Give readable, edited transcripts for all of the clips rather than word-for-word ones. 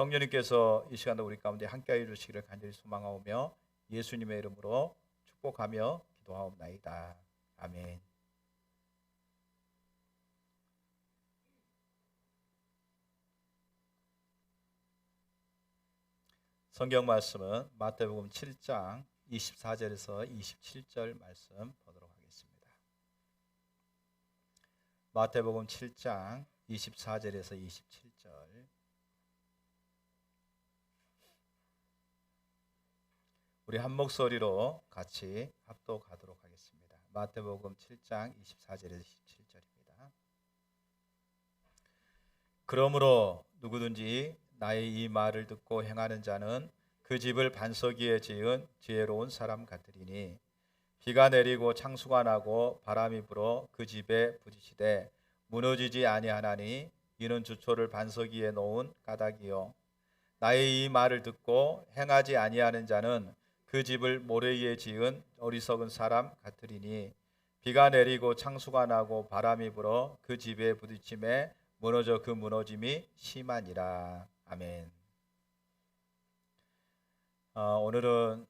성령님께서 이 시간도 우리 가운데 함께해 주시기를 간절히 소망하오며 예수님의 이름으로 축복하며 기도하옵나이다. 아멘. 성경 말씀은 마태복음 7장 24절에서 27절 말씀 보도록 하겠습니다. 마태복음 7장 24절에서 27절. 우리 한 목소리로 같이 합독하도록 하겠습니다. 마태복음 7장 24절에서 27절입니다. 그러므로 누구든지 나의 이 말을 듣고 행하는 자는 그 집을 반석 위에 지은 지혜로운 사람 같으리니 비가 내리고 창수가 나고 바람이 불어 그 집에 부딪히되 무너지지 아니하나니 이는 주초를 반석 위에 놓은 까닭이요 나의 이 말을 듣고 행하지 아니하는 자는 그 집을 모래 위에 지은 어리석은 사람 같으리니 비가 내리고 창수가 나고 바람이 불어 그 집에 부딪힘에 무너져 그 무너짐이 심하니라. 아멘. 오늘은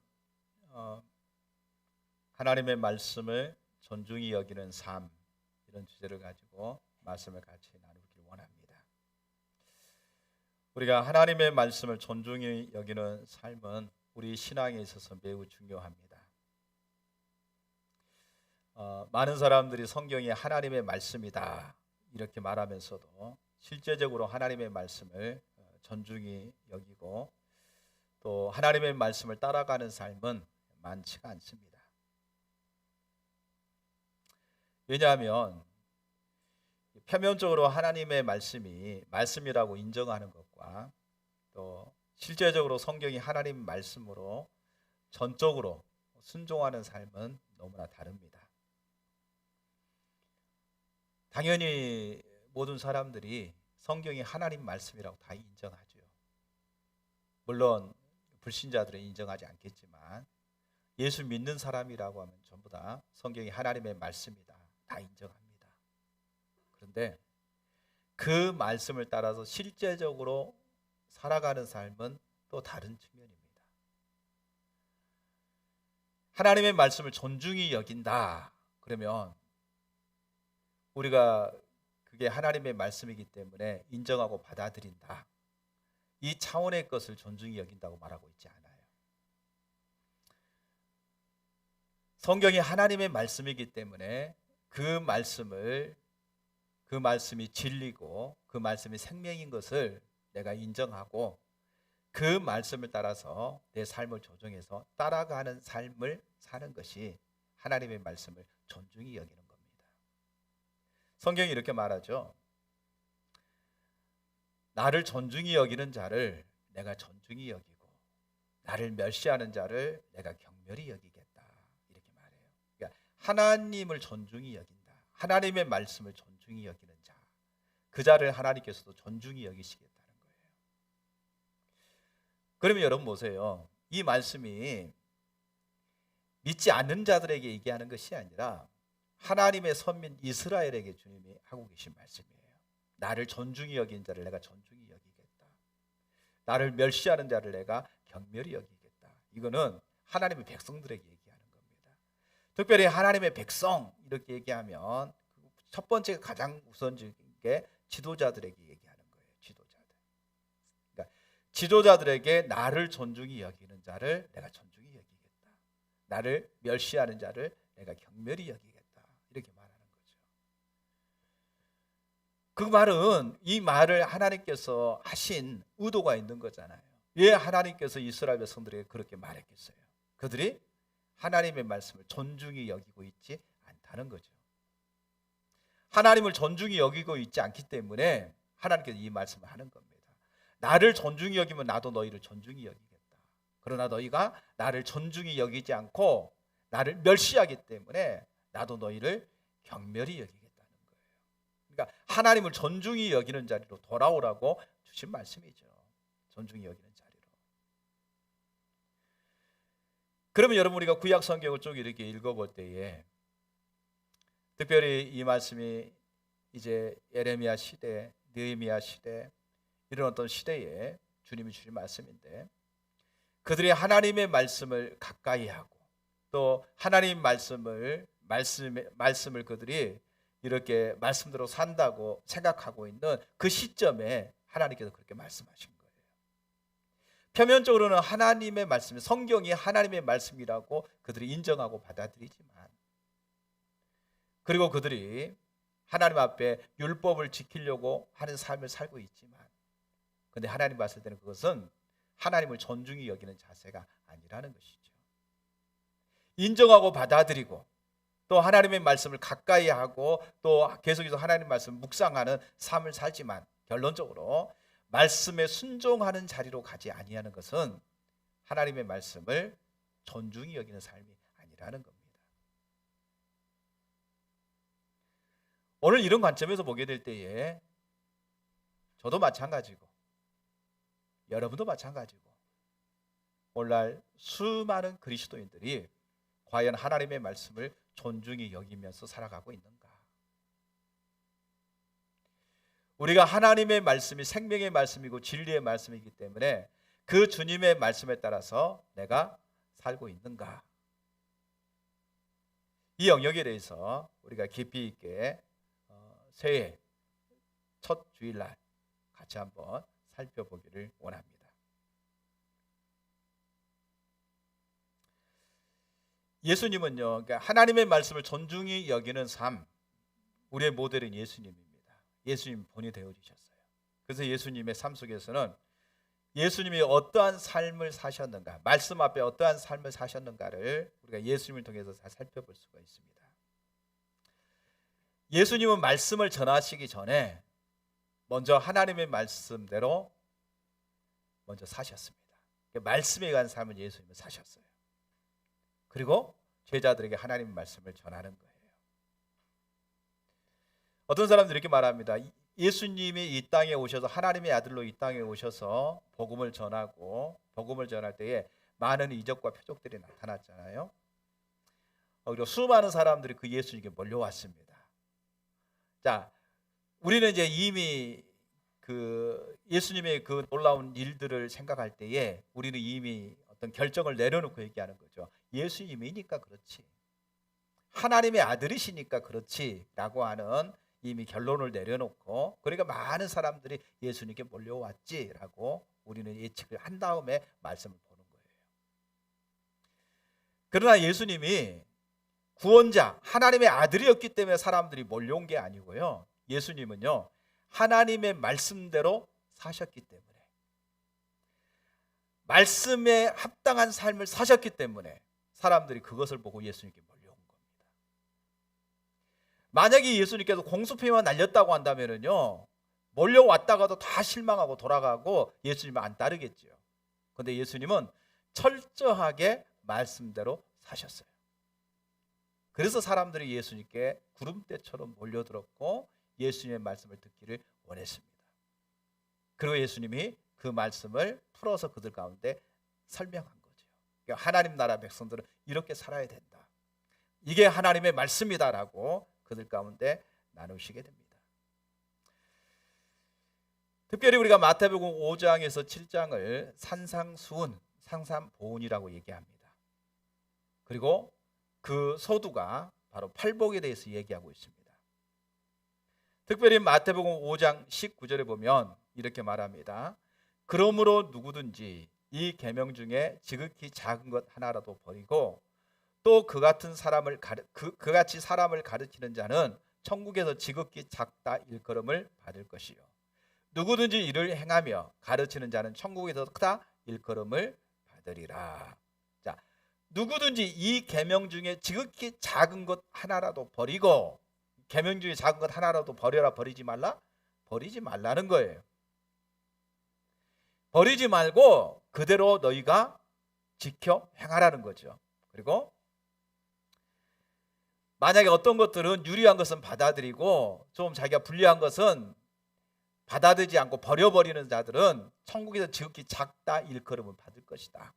하나님의 말씀을 존중히 여기는 삶, 이런 주제를 가지고 말씀을 같이 나누기를 원합니다. 우리가 하나님의 말씀을 존중히 여기는 삶은 우리 신앙에 있어서 매우 중요합니다. 많은 사람들이 성경이 하나님의 말씀이다 이렇게 말하면서도 실제적으로 하나님의 말씀을 존중히 여기고 또 하나님의 말씀을 따라가는 삶은 많지가 않습니다. 왜냐하면 표면적으로 하나님의 말씀이 말씀이라고 인정하는 것과 또 실제적으로 성경이 하나님 말씀으로 전적으로 순종하는 삶은 너무나 다릅니다. 당연히 모든 사람들이 성경이 하나님 말씀이라고 다 인정하죠. 물론 불신자들은 인정하지 않겠지만 예수 믿는 사람이라고 하면 전부 다 성경이 하나님의 말씀이다 다 인정합니다. 그런데 그 말씀을 따라서 실제적으로 살아가는 삶은 또 다른 측면입니다. 하나님의 말씀을 존중히 여긴다 그러면 우리가 그게 하나님의 말씀이기 때문에 인정하고 받아들인다 이 차원의 것을 존중히 여긴다고 말하고 있지 않아요. 성경이 하나님의 말씀이기 때문에 그 말씀이 진리고 그 말씀이 생명인 것을 내가 인정하고 그 말씀을 따라서 내 삶을 조정해서 따라가는 삶을 사는 것이 하나님의 말씀을 존중히 여기는 겁니다. 성경이 이렇게 말하죠. 나를 존중히 여기는 자를 내가 존중히 여기고 나를 멸시하는 자를 내가 경멸히 여기겠다 이렇게 말해요. 그러니까 하나님을 존중히 여긴다. 하나님의 말씀을 존중히 여기는 자, 그 자를 하나님께서도 존중히 여기시겠다는 거예요. 그러면 여러분 보세요. 이 말씀이 믿지 않는 자들에게 얘기하는 것이 아니라 하나님의 선민 이스라엘에게 주님이 하고 계신 말씀이에요. 나를 존중히 여긴 자를 내가 존중히 여기겠다. 나를 멸시하는 자를 내가 경멸히 여기겠다. 이거는 하나님의 백성들에게 얘기하는 겁니다. 특별히 하나님의 백성 이렇게 얘기하면 첫 번째 가장 우선적인 게 지도자들에게 얘기하는 거예요. 지도자들. 그러니까 지도자들에게 나를 존중히 여기는 자를 내가 존중히 여기겠다. 나를 멸시하는 자를 내가 경멸히 여기겠다. 이렇게 말하는 거죠. 그 말은 이 말을 하나님께서 하신 의도가 있는 거잖아요. 왜 하나님께서 이스라엘 백성들에게 그렇게 말했겠어요? 그들이 하나님의 말씀을 존중히 여기고 있지 않다는 거죠. 하나님을 존중히 여기고 있지 않기 때문에 하나님께서 이 말씀을 하는 겁니다. 나를 존중히 여기면 나도 너희를 존중히 여기겠다. 그러나 너희가 나를 존중히 여기지 않고 나를 멸시하기 때문에 나도 너희를 경멸히 여기겠다는 거예요. 그러니까 하나님을 존중히 여기는 자리로 돌아오라고 주신 말씀이죠. 존중히 여기는 자리로. 그러면 여러분 우리가 구약 성경을 쭉 이렇게 읽어볼 때에 특별히 이 말씀이 이제 예레미야 시대, 느헤미야 시대 이런 어떤 시대에 주님이 주신 말씀인데, 그들이 하나님의 말씀을 가까이 하고 또 하나님 말씀을 그들이 이렇게 말씀대로 산다고 생각하고 있는 그 시점에 하나님께서 그렇게 말씀하신 거예요. 표면적으로는 하나님의 말씀, 성경이 하나님의 말씀이라고 그들이 인정하고 받아들이지만, 그리고 그들이 하나님 앞에 율법을 지키려고 하는 삶을 살고 있지만, 근데 하나님 봤을 때는 그것은 하나님을 존중히 여기는 자세가 아니라는 것이죠. 인정하고 받아들이고 또 하나님의 말씀을 가까이 하고 또 계속해서 하나님의 말씀을 묵상하는 삶을 살지만, 결론적으로 말씀에 순종하는 자리로 가지 아니하는 것은 하나님의 말씀을 존중히 여기는 삶이 아니라는 겁니다. 오늘 이런 관점에서 보게 될 때에 저도 마찬가지고 여러분도 마찬가지고 오늘날 수많은 그리스도인들이 과연 하나님의 말씀을 존중히 여기면서 살아가고 있는가? 우리가 하나님의 말씀이 생명의 말씀이고 진리의 말씀이기 때문에 그 주님의 말씀에 따라서 내가 살고 있는가? 이 영역에 대해서 우리가 깊이 있게 새해 첫 주일날 같이 한번 살펴보기를 원합니다. 예수님은요, 그러니까 하나님의 말씀을 존중히 여기는 삶, 우리의 모델은 예수님입니다. 예수님 본이 되어주셨어요. 그래서 예수님의 삶 속에서는 예수님이 어떠한 삶을 사셨는가, 말씀 앞에 어떠한 삶을 사셨는가를 우리가 예수님을 통해서 잘 살펴볼 수가 있습니다. 예수님은 말씀을 전하시기 전에 먼저 하나님의 말씀대로 먼저 사셨습니다. 말씀에 의한 삶을 예수님은 사셨어요. 그리고 제자들에게 하나님의 말씀을 전하는 거예요. 어떤 사람들이 이렇게 말합니다. 예수님이 이 땅에 오셔서 하나님의 아들로 이 땅에 오셔서 복음을 전하고 복음을 전할 때에 많은 이적과 표적들이 나타났잖아요. 그리고 수많은 사람들이 그 예수님께 몰려왔습니다. 자, 우리는 이제 이미 그 예수님의 그 놀라운 일들을 생각할 때에 우리는 이미 어떤 결정을 내려놓고 얘기하는 거죠. 예수님이니까 그렇지, 하나님의 아들이시니까 그렇지라고 하는 이미 결론을 내려놓고, 그러니까 많은 사람들이 예수님께 몰려왔지라고 우리는 예측을 한 다음에 말씀을 보는 거예요. 그러나 예수님이 구원자, 하나님의 아들이었기 때문에 사람들이 몰려온 게 아니고요. 예수님은요, 하나님의 말씀대로 사셨기 때문에, 말씀에 합당한 삶을 사셨기 때문에 사람들이 그것을 보고 예수님께 몰려온 겁니다. 만약에 예수님께서 공수표만 날렸다고 한다면요, 몰려왔다가도 다 실망하고 돌아가고 예수님을 안 따르겠죠. 그런데 예수님은 철저하게 말씀대로 사셨어요. 그래서 사람들이 예수님께 구름대처럼 몰려들었고 예수님의 말씀을 듣기를 원했습니다. 그리고 예수님이 그 말씀을 풀어서 그들 가운데 설명한 거죠. 그러니까 하나님 나라 백성들은 이렇게 살아야 된다, 이게 하나님의 말씀이다라고 그들 가운데 나누시게 됩니다. 특별히 우리가 마태복음 5장에서 7장을 산상수훈, 상산보훈이라고 얘기합니다. 그리고 그 소두가 바로 팔복에 대해서 얘기하고 있습니다. 특별히 마태복음 5장 19절에 보면 이렇게 말합니다. 그러므로 누구든지 이 계명 중에 지극히 작은 것 하나라도 버리고 또 그같이 사람을 가르치는 자는 천국에서 지극히 작다 일컬음을 받을 것이요, 누구든지 이를 행하며 가르치는 자는 천국에서 크다 일컬음을 받으리라. 자, 누구든지 이 계명 중에 지극히 작은 것 하나라도 버리고, 계명 중에 작은 것 하나라도 버려라, 버리지 말라? 버리지 말라는 거예요. 버리지 말고 그대로 너희가 지켜 행하라는 거죠. 그리고 만약에 어떤 것들은 유리한 것은 받아들이고 좀 자기가 불리한 것은 받아들이지 않고 버려버리는 자들은 천국에서 지극히 작다 일컬음을 받을 것이다.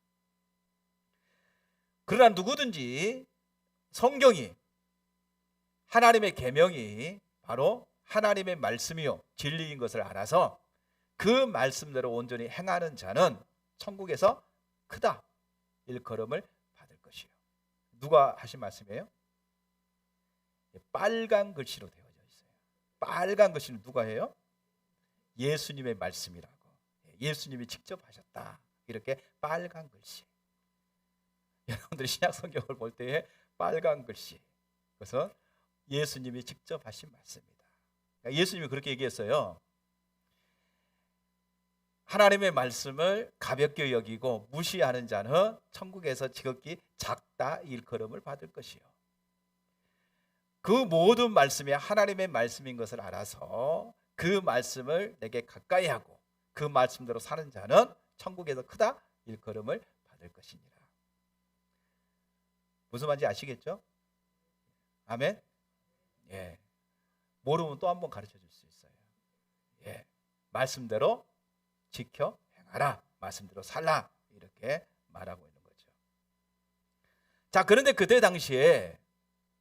그러나 누구든지 성경이, 하나님의 계명이 바로 하나님의 말씀이요 진리인 것을 알아서 그 말씀대로 온전히 행하는 자는 천국에서 크다 일컬음을 받을 것이요. 누가 하신 말씀이에요? 빨간 글씨로 되어져 있어요. 빨간 글씨는 누가 해요? 예수님의 말씀이라고. 예수님이 직접 하셨다. 이렇게 빨간 글씨. 여러분들이 신약 성경을 볼 때에 빨간 글씨, 그것은 예수님이 직접 하신 말씀입니다. 예수님이 그렇게 얘기했어요. 하나님의 말씀을 가볍게 여기고 무시하는 자는 천국에서 지극히 작다 일컬음을 받을 것이요. 그 모든 말씀이 하나님의 말씀인 것을 알아서 그 말씀을 내게 가까이 하고 그 말씀대로 사는 자는 천국에서 크다 일컬음을 받을 것이니라. 무슨 말인지 아시겠죠? 아멘. 예. 모르면 또 한 번 가르쳐 줄 수 있어요. 예. 말씀대로 지켜 행하라. 말씀대로 살라. 이렇게 말하고 있는 거죠. 자, 그런데 그때 당시에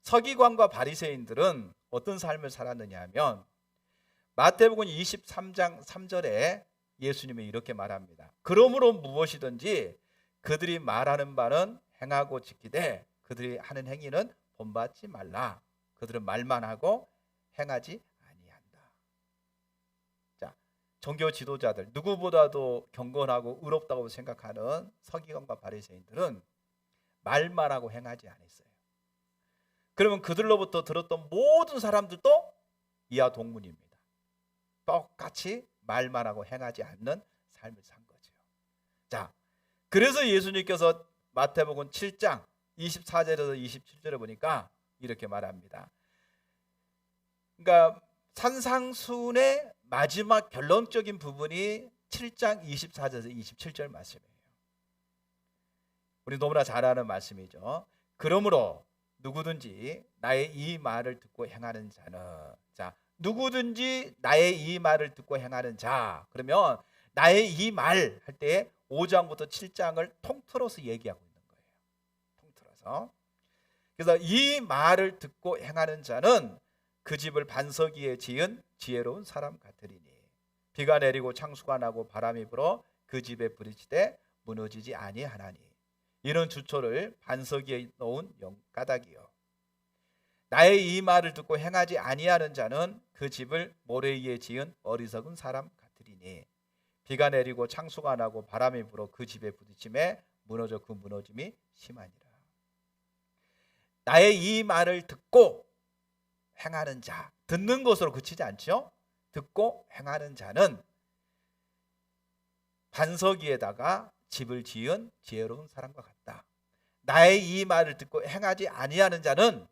서기관과 바리새인들은 어떤 삶을 살았느냐 하면 마태복음 23장 3절에 예수님이 이렇게 말합니다. 그러므로 무엇이든지 그들이 말하는 바는 행하고 지키되 그들이 하는 행위는 본받지 말라. 그들은 말만 하고 행하지 아니한다. 자, 종교 지도자들 누구보다도 경건하고 의롭다고 생각하는 서기관과 바리새인들은 말만 하고 행하지 않았어요. 그러면 그들로부터 들었던 모든 사람들도 이하 동문입니다. 똑같이 말만 하고 행하지 않는 삶을 산 거죠. 자, 그래서 예수님께서 마태복음 7장 24절에서 27절에 보니까 이렇게 말합니다. 그러니까 산상순의 마지막 결론적인 부분이 7장 24절에서 27절 말씀이에요. 우리 너무나 잘 아는 말씀이죠. 그러므로 누구든지 나의 이 말을 듣고 행하는 자는, 자, 누구든지 나의 이 말을 듣고 행하는 자, 그러면 나의 이 말 할 때 5장부터 7장을 통틀어서 얘기하고 있는 거예요. 통틀어서. 그래서 이 말을 듣고 행하는 자는 그 집을 반석 위에 지은 지혜로운 사람 같으리니 비가 내리고 창수가 나고 바람이 불어 그 집에 부딪히되 무너지지 아니하나니 이런 주초를 반석 위에 놓은 영가닥이요. 나의 이 말을 듣고 행하지 아니하는 자는 그 집을 모래 위에 지은 어리석은 사람 같으리니 비가 내리고 창수가 나고 바람이 불어 그 집에 부딪힘에 무너져 그 무너짐이 심하니라. 나의 이 말을 듣고 행하는 자, 듣는 것으로 그치지 않죠? 듣고 행하는 자는 반석 위에다가 집을 지은 지혜로운 사람과 같다. 나의 이 말을 듣고 행하지 아니하는 자는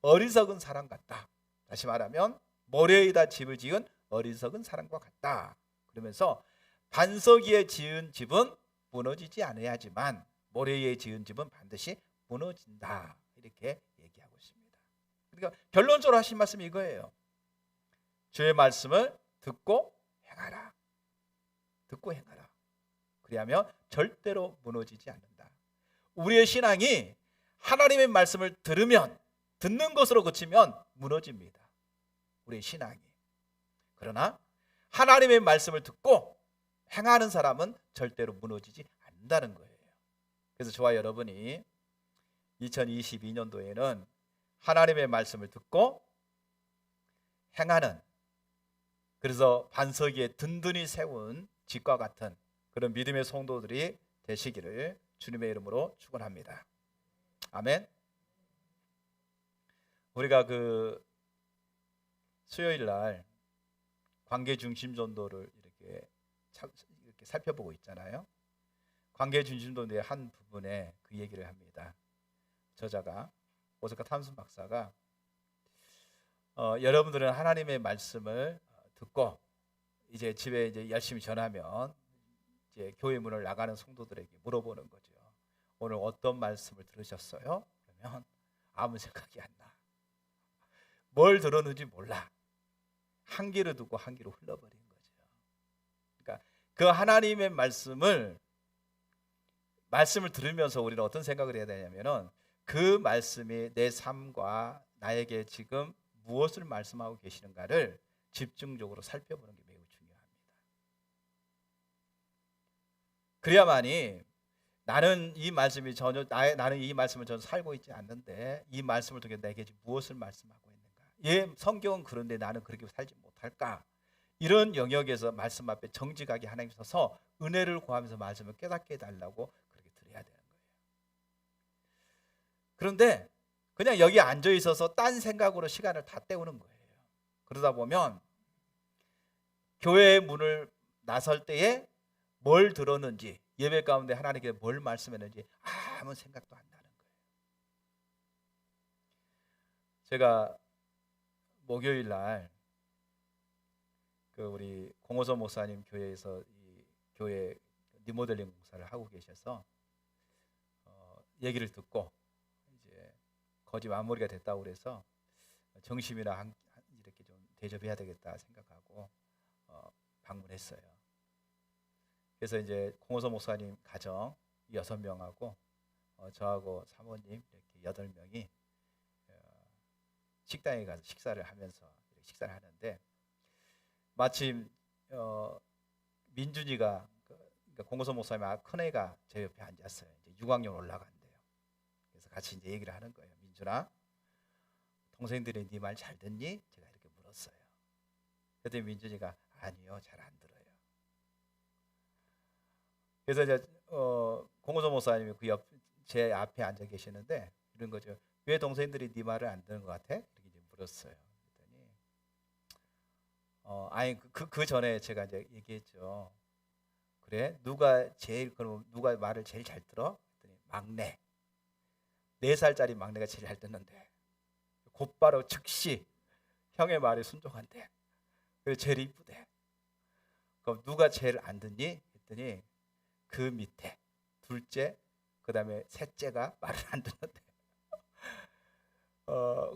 어리석은 사람 같다. 다시 말하면 모래에다 집을 지은 어리석은 사람과 같다. 그러면서 반석 위에 지은 집은 무너지지 않아야지만 모래 위에 지은 집은 반드시 무너진다. 이렇게 얘기하고 있습니다. 그러니까 결론적으로 하신 말씀이 이거예요. 주의 말씀을 듣고 행하라. 듣고 행하라. 그리하면 절대로 무너지지 않는다. 우리의 신앙이 하나님의 말씀을 들으면 듣는 것으로 그치면 무너집니다. 우리의 신앙이. 그러나 하나님의 말씀을 듣고 행하는 사람은 절대로 무너지지 않는다는 거예요. 그래서 저와 여러분이 2022년도에는 하나님의 말씀을 듣고 행하는, 그래서 반석 위에 든든히 세운 집과 같은 그런 믿음의 성도들이 되시기를 주님의 이름으로 축원합니다. 아멘. 우리가 그 수요일 날 관계 중심 전도를 이렇게 살펴보고 있잖아요. 관계 중심 전도의 한 부분에 그 얘기를 합니다. 저자가 오사카 탐슨 박사가 여러분들은 하나님의 말씀을 듣고 이제 집에 이제 열심히 전하면 이제 교회 문을 나가는 성도들에게 물어보는 거죠. 오늘 어떤 말씀을 들으셨어요? 그러면 아무 생각이 안 나. 뭘 들었는지 몰라. 한 귀로 듣고 한 귀로 흘러버린 거죠. 그러니까 그 하나님의 말씀을 들으면서 우리는 어떤 생각을 해야 되냐면은 그 말씀이 내 삶과 나에게 지금 무엇을 말씀하고 계시는가를 집중적으로 살펴보는 게 매우 중요합니다. 그래야만이 나는 이 말씀이 나는 이 말씀을 전혀 살고 있지 않는데 이 말씀을 통해 내게 무엇을 말씀하고 있는가? 예, 성경은 그런데 나는 그렇게 살지 못할까? 이런 영역에서 말씀 앞에 정직하게 하나님 서서 은혜를 구하면서 말씀을 깨닫게 해달라고 그렇게 드려야 되는 거예요. 그런데 그냥 여기 앉아 있어서 딴 생각으로 시간을 다 때우는 거예요. 그러다 보면 교회의 문을 나설 때에 뭘 들었는지, 예배 가운데 하나님께 뭘 말씀했는지 아무 생각도 안 나는 거예요. 제가 목요일 날 그 우리 공호서 목사님 교회에서 이 교회 리모델링 공사를 하고 계셔서 얘기를 듣고 이제 거의 마무리가 됐다고 그래서 정심이나 이렇게 좀 대접해야 되겠다 생각하고 방문했어요. 그래서 이제 공호서 목사님 가정 6명하고 저하고 사모님 이렇게 8명이 식당에 가서 식사를 하면서 식사를 하는데 마침 민준이가 그러니까 공호서 목사님 큰애가 제 옆에 앉았어요. 이제 6학년 올라간대요. 그래서 같이 이제 얘기를 하는 거예요. 민준아, 동생들이 네 말 잘 듣니? 제가 이렇게 물었어요. 그랬더니 민준이가 아니요, 잘 안 들어요. 그래서 이제 공호서 목사님이 제 앞에 앉아 계시는데 이런 거죠. 왜 동생들이 네 말을 안 듣는 것 같아? 이렇게 이제 물었어요. 그랬더니 아니 그 전에 제가 이제 얘기했죠. 그래, 그럼 누가 말을 제일 잘 들어? 그랬더니 막내. 4살짜리 막내가 제일 잘 듣는데 곧바로 즉시 형의 말에 순종한대. 그래서 제일 이쁘대. 그럼 누가 제일 안 듣니? 했더니 그 밑에 둘째, 그 다음에 셋째가 말을 안 듣는데.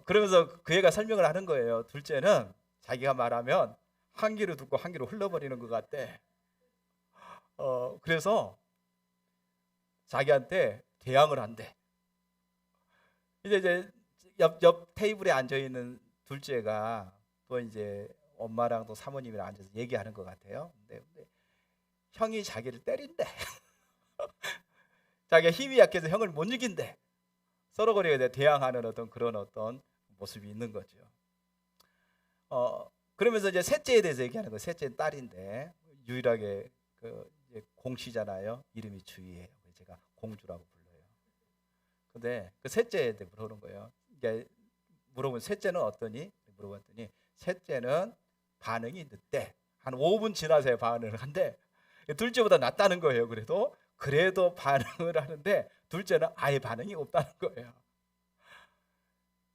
그러면서 그 애가 설명을 하는 거예요. 둘째는 자기가 말하면 한 귀로 듣고 한 귀로 흘러버리는 것 같대. 그래서 자기한테 대항을 한대. 이제 옆 테이블에 앉아 있는 둘째가 또 이제 엄마랑 또 사모님이랑 앉아서 얘기하는 것 같아요. 근데 형이 자기를 때린대. 자기가 힘이 약해서 형을 못 이긴대. 서로 거리에 대항하는 그런 모습이 있는 거죠. 그러면서 이제 셋째에 대해서 얘기하는 거예요. 셋째는 딸인데 유일하게 이제 공씨잖아요. 이름이 주희예요. 제가 공주라고 불러요. 근데 그 셋째에 대해 물어보는 거예요. 이게 물어보면 셋째는 어떠니? 물어봤더니 셋째는 반응이 늦대. 한 5분 지나서야 반응을 한대. 둘째보다 낫다는 거예요. 그래도 반응을 하는데 둘째는 아예 반응이 없다는 거예요.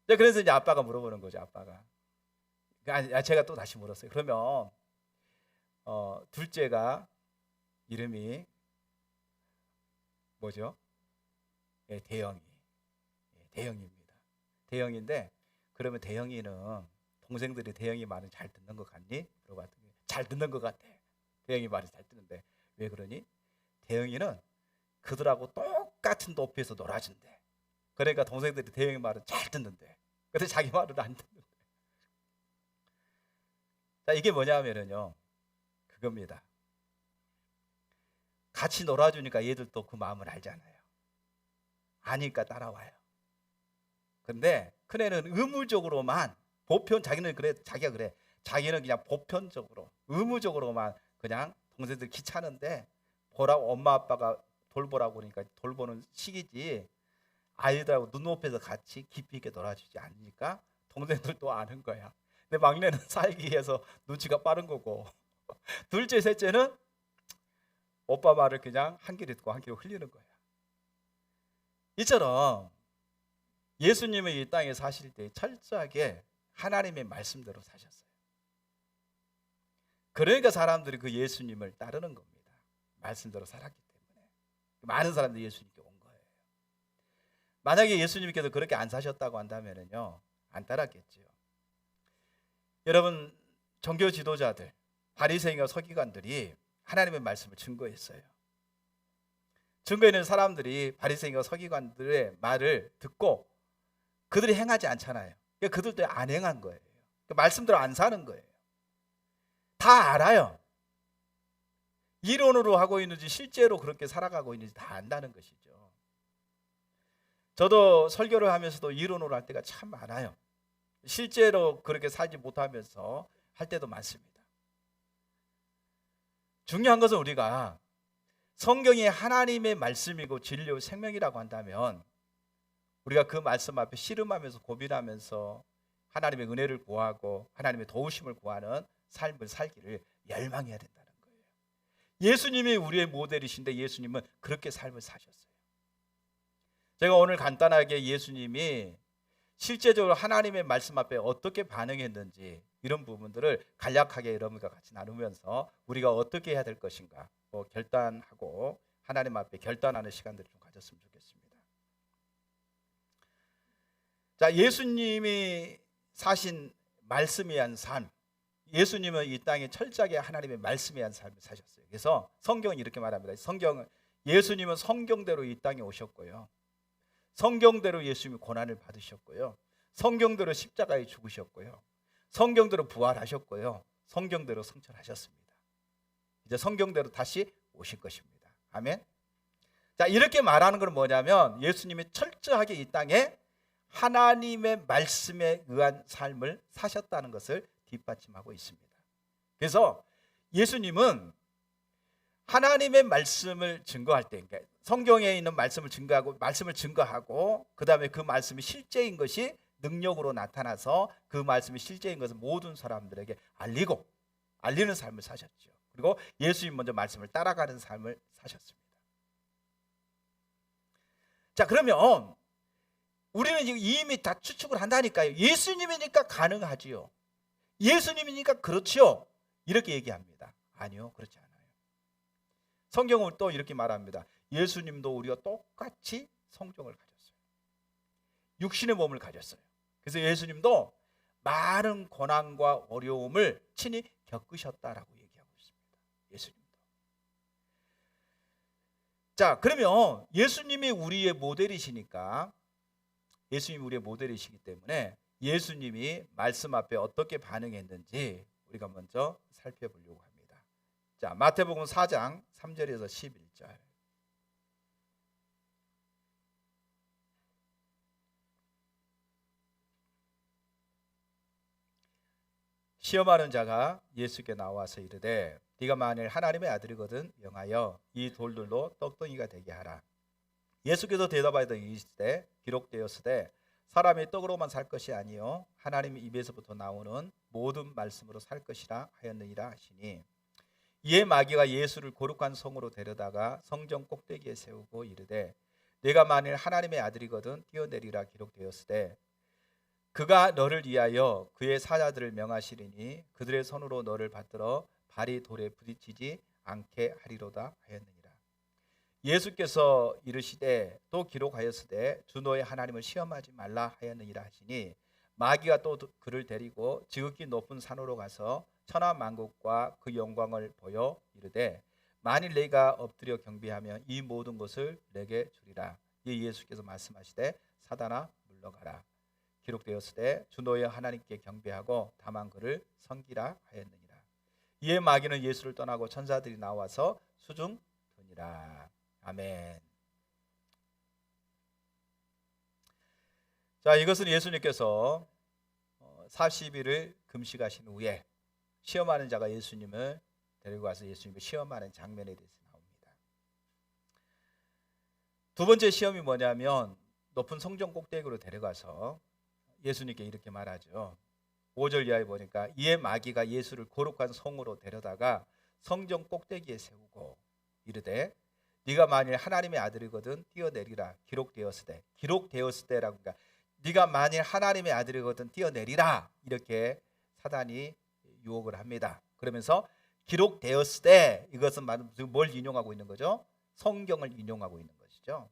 그래서 이제 아빠가 물어보는 거죠. 아빠가. 제가 또 다시 물었어요. 그러면 둘째가 이름이 뭐죠? 대영이. 대영입니다. 대영인데 그러면 대영이는 동생들이 대영이 말은 잘 듣는 것 같니? 물어봤더니 잘 듣는 것 같아. 대영이 말이 잘 듣는데 왜 그러니? 대영이는 그들하고 똑같은 높이에서 놀아준대. 그러니까 동생들이 대영이 말은 잘 듣는데 근데 자기 말은 안 듣는데. 자, 이게 뭐냐면요 그겁니다. 같이 놀아주니까 얘들도 그 마음을 알잖아요. 아니까 따라와요. 근데 큰애는 의무적으로만 자기는 그래. 자기는 그냥 보편적으로 의무적으로만 그냥 동생들 귀찮은데 보라고 엄마 아빠가 돌보라고 그러니까 돌보는 시기지 아이들하고 눈높이에서 같이 깊이 있게 놀아주지 않으니까 동생들도 아는 거야. 근데 막내는 살기 위해서 눈치가 빠른 거고 둘째 셋째는 오빠 말을 그냥 한 귀로 듣고 한 귀로 흘리는 거야. 이처럼 예수님이 이 땅에 사실 때 철저하게 하나님의 말씀대로 사셨어요. 그러니까 사람들이 그 예수님을 따르는 겁니다. 말씀대로 살았기 때문에 많은 사람들이 예수님께 온 거예요. 만약에 예수님께서 그렇게 안 사셨다고 한다면요 안 따랐겠죠. 여러분 종교 지도자들 바리새인과 서기관들이 하나님의 말씀을 증거했어요. 증거있는 사람들이 바리새인과 서기관들의 말을 듣고 그들이 행하지 않잖아요. 그러니까 그들도 안 행한 거예요. 그러니까 말씀대로 안 사는 거예요. 다 알아요. 이론으로 하고 있는지 실제로 그렇게 살아가고 있는지 다 안다는 것이죠. 저도 설교를 하면서도 이론으로 할 때가 참 많아요. 실제로 그렇게 살지 못하면서 할 때도 많습니다. 중요한 것은 우리가 성경이 하나님의 말씀이고 진리요 생명이라고 한다면 우리가 그 말씀 앞에 씨름하면서 고민하면서 하나님의 은혜를 구하고 하나님의 도우심을 구하는 삶을 살기를 열망해야 된다는 거예요. 예수님이 우리의 모델이신데 예수님은 그렇게 삶을 사셨어요. 제가 오늘 간단하게 예수님이 실제적으로 하나님의 말씀 앞에 어떻게 반응했는지 이런 부분들을 간략하게 여러분과 같이 나누면서 우리가 어떻게 해야 될 것인가 결단하고 하나님 앞에 결단하는 시간들을 좀 가졌으면 좋겠습니다. 자, 예수님이 사신 말씀에 의한 삶, 예수님은 이 땅에 철저하게 하나님의 말씀에 의한 삶을 사셨어요. 그래서 성경은 이렇게 말합니다. 예수님은 성경대로 이 땅에 오셨고요, 성경대로 예수님이 고난을 받으셨고요, 성경대로 십자가에 죽으셨고요, 성경대로 부활하셨고요, 성경대로 성천하셨습니다. 이제 성경대로 다시 오실 것입니다. 아멘. 자, 이렇게 말하는 건 뭐냐면 예수님이 철저하게 이 땅에 하나님의 말씀에 의한 삶을 사셨다는 것을 뒷받침하고 있습니다. 그래서 예수님은 하나님의 말씀을 증거할 때, 그러니까 성경에 있는 말씀을 증거하고 그 다음에 그 말씀이 실제인 것이 능력으로 나타나서 그 말씀이 실제인 것을 모든 사람들에게 알리는 삶을 사셨죠. 그리고 예수님 먼저 말씀을 따라가는 삶을 사셨습니다. 자, 그러면 우리는 지금 이미 다 추측을 한다니까요. 예수님이니까 가능하지요, 예수님이니까 그렇지요, 이렇게 얘기합니다. 아니요, 그렇지 않아요. 성경은 또 이렇게 말합니다. 예수님도 우리가 똑같이 성정을 가졌어요. 육신의 몸을 가졌어요. 그래서 예수님도 많은 고난과 어려움을 친히 겪으셨다라고 얘기하고 있습니다. 예수님도. 자, 그러면 예수님이 우리의 모델이시니까, 예수님이 우리의 모델이시기 때문에 예수님이 말씀 앞에 어떻게 반응했는지 우리가 먼저 살펴보려고 합니다. 자, 마태복음 4장 3절에서 11절. 시험하는 자가 예수께 나와서 이르되 네가 만일 하나님의 아들이거든 명하여 이 돌들로 떡덩이가 되게 하라. 예수께서 대답하여 이르시되 기록되었으되 사람이 떡으로만 살 것이 아니요 하나님의 입에서부터 나오는 모든 말씀으로 살 것이라 하였느니라 하시니, 이에 마귀가 예수를 거룩한 성으로 데려다가 성전 꼭대기에 세우고 이르되 네가 만일 하나님의 아들이거든 뛰어내리라 기록되었으되 그가 너를 위하여 그의 사자들을 명하시리니 그들의 손으로 너를 받들어 발이 돌에 부딪히지 않게 하리로다 하였느니라. 예수께서 이르시되 또 기록하였으되 주 너의 하나님을 시험하지 말라 하였느니라 하시니, 마귀가 또 그를 데리고 지극히 높은 산으로 가서 천하 만국과 그 영광을 보여 이르되 만일 네가 엎드려 경배하면 이 모든 것을 내게 주리라. 이 예수께서 말씀하시되 사단아 물러가라. 기록되었으되 주 너의 하나님께 경배하고 다만 그를 섬기라 하였느니라. 이에 마귀는 예수를 떠나고 천사들이 나와서 수중드니라. 아멘. 자, 이것은 예수님께서 40일을 금식하신 후에 시험하는 자가 예수님을 데리고 와서 예수님을 시험하는 장면에 대해서 나옵니다. 두 번째 시험이 뭐냐면 높은 성전 꼭대기로 데려가서 예수님께 이렇게 말하죠. 5절 이하에 보니까 이에 마귀가 예수를 거룩한 성으로 데려다가 성전 꼭대기에 세우고 이르되 네가 만일 하나님의 아들이거든 뛰어내리라 기록되었으되라고, 그러니까 네가 만일 하나님의 아들이거든 뛰어내리라, 이렇게 사단이 유혹을 합니다. 그러면서 기록되었으되, 이것은 뭘 인용하고 있는 거죠? 성경을 인용하고 있는 것이죠.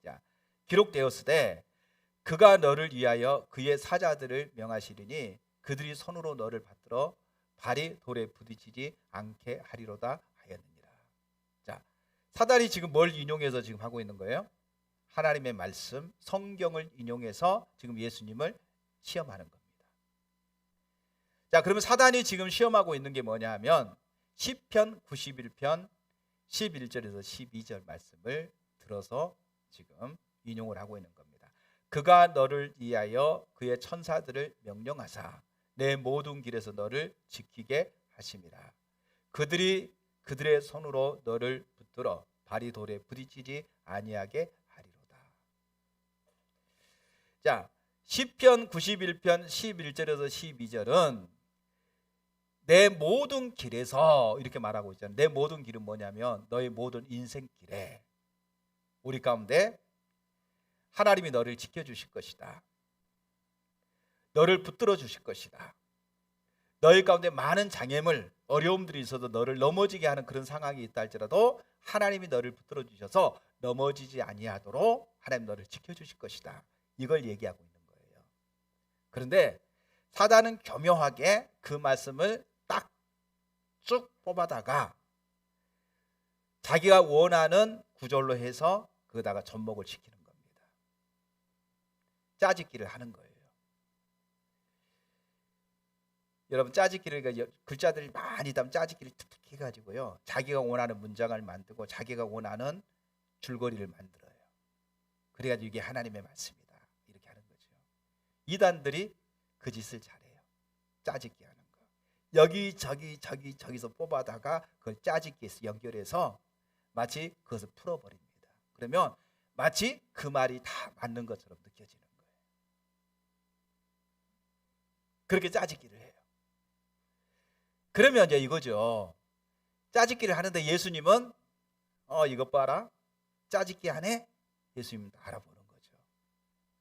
자, 기록되었으되 그가 너를 위하여 그의 사자들을 명하시리니 그들이 손으로 너를 받들어 발이 돌에 부딪히지 않게 하리로다 하였느니라. 자, 사단이 지금 뭘 인용해서 지금 하고 있는 거예요? 하나님의 말씀, 성경을 인용해서 지금 예수님을 시험하는 겁니다. 자, 그러면 사단이 지금 시험하고 있는 게 뭐냐 하면 시편 91편 11절에서 12절 말씀을 들어서 지금 인용을 하고 있는 겁니다. 그가 너를 위하여 그의 천사들을 명령하사 내 모든 길에서 너를 지키게 하심이라. 그들이 그들의 손으로 너를 붙들어 발이 돌에 부딪히지 아니하게 하리로다. 자, 시편 91편 11절에서 12절은 내 모든 길에서 이렇게 말하고 있잖아요. 내 모든 길은 뭐냐면 너의 모든 인생길에 우리 가운데 하나님이 너를 지켜주실 것이다. 너를 붙들어 주실 것이다. 너희 가운데 많은 장애물, 어려움들이 있어도 너를 넘어지게 하는 그런 상황이 있다 할지라도 하나님이 너를 붙들어 주셔서 넘어지지 아니하도록 하나님 너를 지켜주실 것이다. 이걸 얘기하고 있는 거예요. 그런데 사단은 교묘하게 그 말씀을 딱 쭉 뽑아다가 자기가 원하는 구절로 해서 거기다가 접목을 시키는 겁니다. 짜집기를 하는 거예요. 여러분, 짜집기를 글자들이 많이 담은 짜집기를 툭툭 해가지고요, 자기가 원하는 문장을 만들고 자기가 원하는 줄거리를 만들어요. 그래가지고 이게 하나님의 말씀이다 이렇게 하는 거죠. 이단들이 그 짓을 잘해요. 짜집기 하는 거. 여기저기서 뽑아다가 그걸 짜집기에서 연결해서 마치 그것을 풀어버립니다. 그러면 마치 그 말이 다 맞는 것처럼 느껴지는 거예요. 그렇게 짜집기를 해요. 그러면 이제 이거죠. 짜집기를 하는데 예수님은 이것 봐라, 짜집기 하네? 예수님은 알아보는 거죠.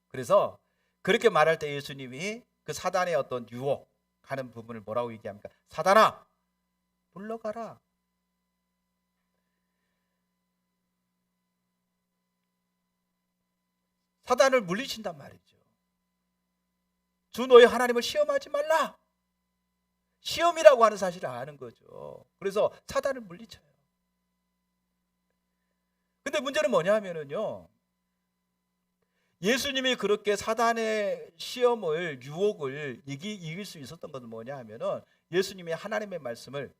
그래서 그렇게 말할 때 예수님이 그 사단의 어떤 유혹하는 부분을 뭐라고 얘기합니까? 사단아, 물러가라. 사단을 물리친단 말이죠. 주 너희 하나님을 시험하지 말라. 시험이라고 하는 사실을 아는 거죠. 그래서 사단을 물리쳐요. 근데 문제는 뭐냐 하면은요, 예수님이 그렇게 사단의 시험을, 유혹을 이길 수 있었던 것은 뭐냐 하면은 예수님이 하나님의 말씀을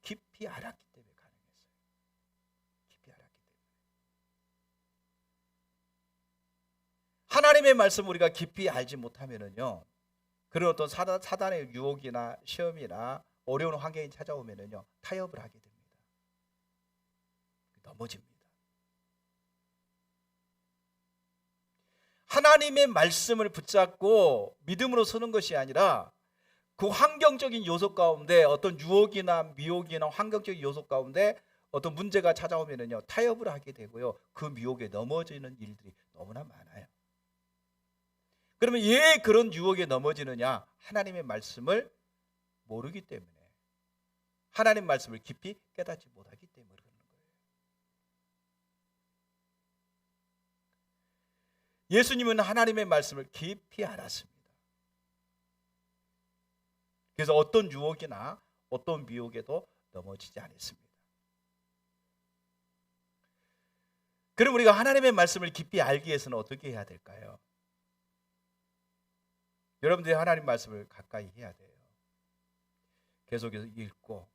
깊이 알았기 때문에 가능했어요. 깊이 알았기 때문에. 하나님의 말씀을 우리가 깊이 알지 못하면은요, 그런 어떤 사단의 유혹이나 시험이나 어려운 환경이 찾아오면은요, 타협을 하게 됩니다. 넘어집니다. 하나님의 말씀을 붙잡고 믿음으로 서는 것이 아니라 그 환경적인 요소 가운데 어떤 유혹이나 미혹이나 환경적인 요소 가운데 어떤 문제가 찾아오면은요, 타협을 하게 되고요, 그 미혹에 넘어지는 일들이 너무나 많아요. 그러면 왜 그런 유혹에 넘어지느냐? 하나님의 말씀을 모르기 때문에, 하나님 말씀을 깊이 깨닫지 못하기 때문에 그러는 거예요. 예수님은 하나님의 말씀을 깊이 알았습니다. 그래서 어떤 유혹이나 어떤 미혹에도 넘어지지 않았습니다. 그럼 우리가 하나님의 말씀을 깊이 알기 위해서는 어떻게 해야 될까요? 여러분들이 하나님 말씀을 가까이 해야 돼요. 계속해서 읽고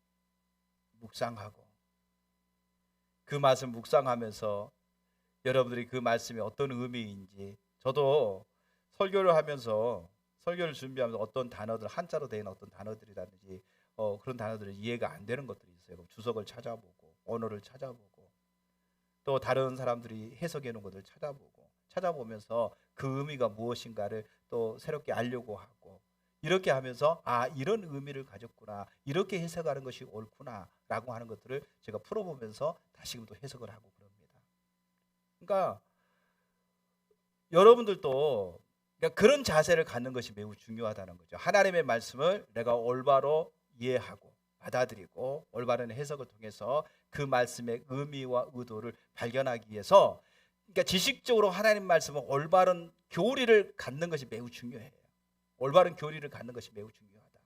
묵상하고, 그 말씀 묵상하면서 여러분들이 그 말씀이 어떤 의미인지, 저도 설교를 하면서, 설교를 준비하면서 어떤 단어들, 한자로 된 어떤 단어들이라든지 그런 단어들이 이해가 안 되는 것들이 있어요. 주석을 찾아보고 언어를 찾아보고 또 다른 사람들이 해석해 놓은 것들을 찾아보면서 그 의미가 무엇인가를 또 새롭게 알려고 하고, 이렇게 하면서 이런 의미를 가졌구나, 이렇게 해석하는 것이 옳구나 라고 하는 것들을 제가 풀어보면서 다시금 또 해석을 하고 그럽니다. 그러니까 여러분들도 그런 자세를 갖는 것이 매우 중요하다는 거죠. 하나님의 말씀을 내가 올바로 이해하고 받아들이고 올바른 해석을 통해서 그 말씀의 의미와 의도를 발견하기 위해서, 그러니까 지식적으로 하나님 말씀은 올바른 교리를 갖는 것이 매우 중요해요. 올바른 교리를 갖는 것이 매우 중요하다.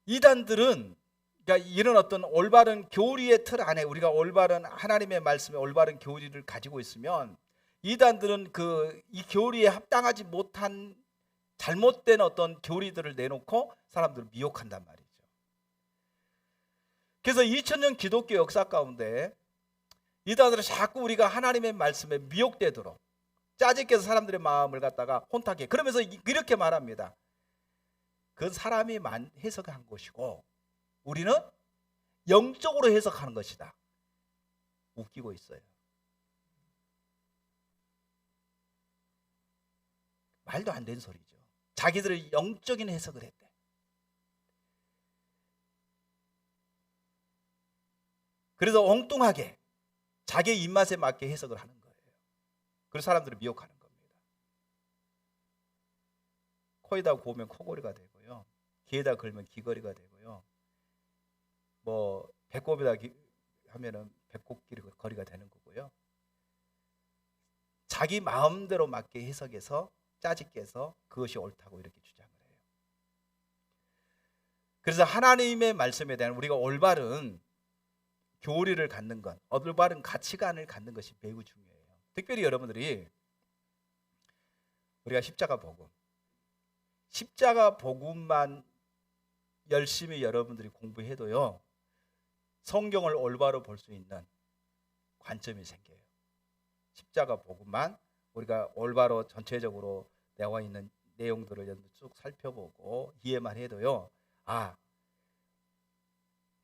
이단들은 그러니까 이런 어떤 올바른 교리의 틀 안에 우리가 올바른 하나님의 말씀의 올바른 교리를 가지고 있으면, 이단들은 이 교리에 합당하지 못한 잘못된 어떤 교리들을 내놓고 사람들을 미혹한단 말이죠. 그래서 2000년 기독교 역사 가운데 이단들은 자꾸 우리가 하나님의 말씀에 미혹되도록 짜집게서 사람들의 마음을 갖다가 혼탁해. 그러면서 이렇게 말합니다. 그건 사람이 해석한 것이고 우리는 영적으로 해석하는 것이다. 웃기고 있어요. 말도 안 되는 소리죠. 자기들의 영적인 해석을 했대. 그래서 엉뚱하게 자기의 입맛에 맞게 해석을 하는 거예요. 그래서 사람들을 미혹하는 겁니다. 코에다 고우면 코골이가 되고요, 귀에다 걸면 귀걸이가 되고요, 뭐 배꼽에다 하면은 배꼽거리가 되는 거고요. 자기 마음대로 맞게 해석해서 짜집게서 그것이 옳다고 이렇게 주장을 해요. 그래서 하나님의 말씀에 대한 우리가 올바른 교리를 갖는 것, 올바른 가치관을 갖는 것이 매우 중요해요. 특별히 여러분들이 우리가 십자가 복음만 열심히 여러분들이 공부해도요, 성경을 올바로 볼 수 있는 관점이 생겨요. 십자가 복음만 우리가 올바로 전체적으로 나와 있는 내용들을 쭉 살펴보고 이해만 해도요,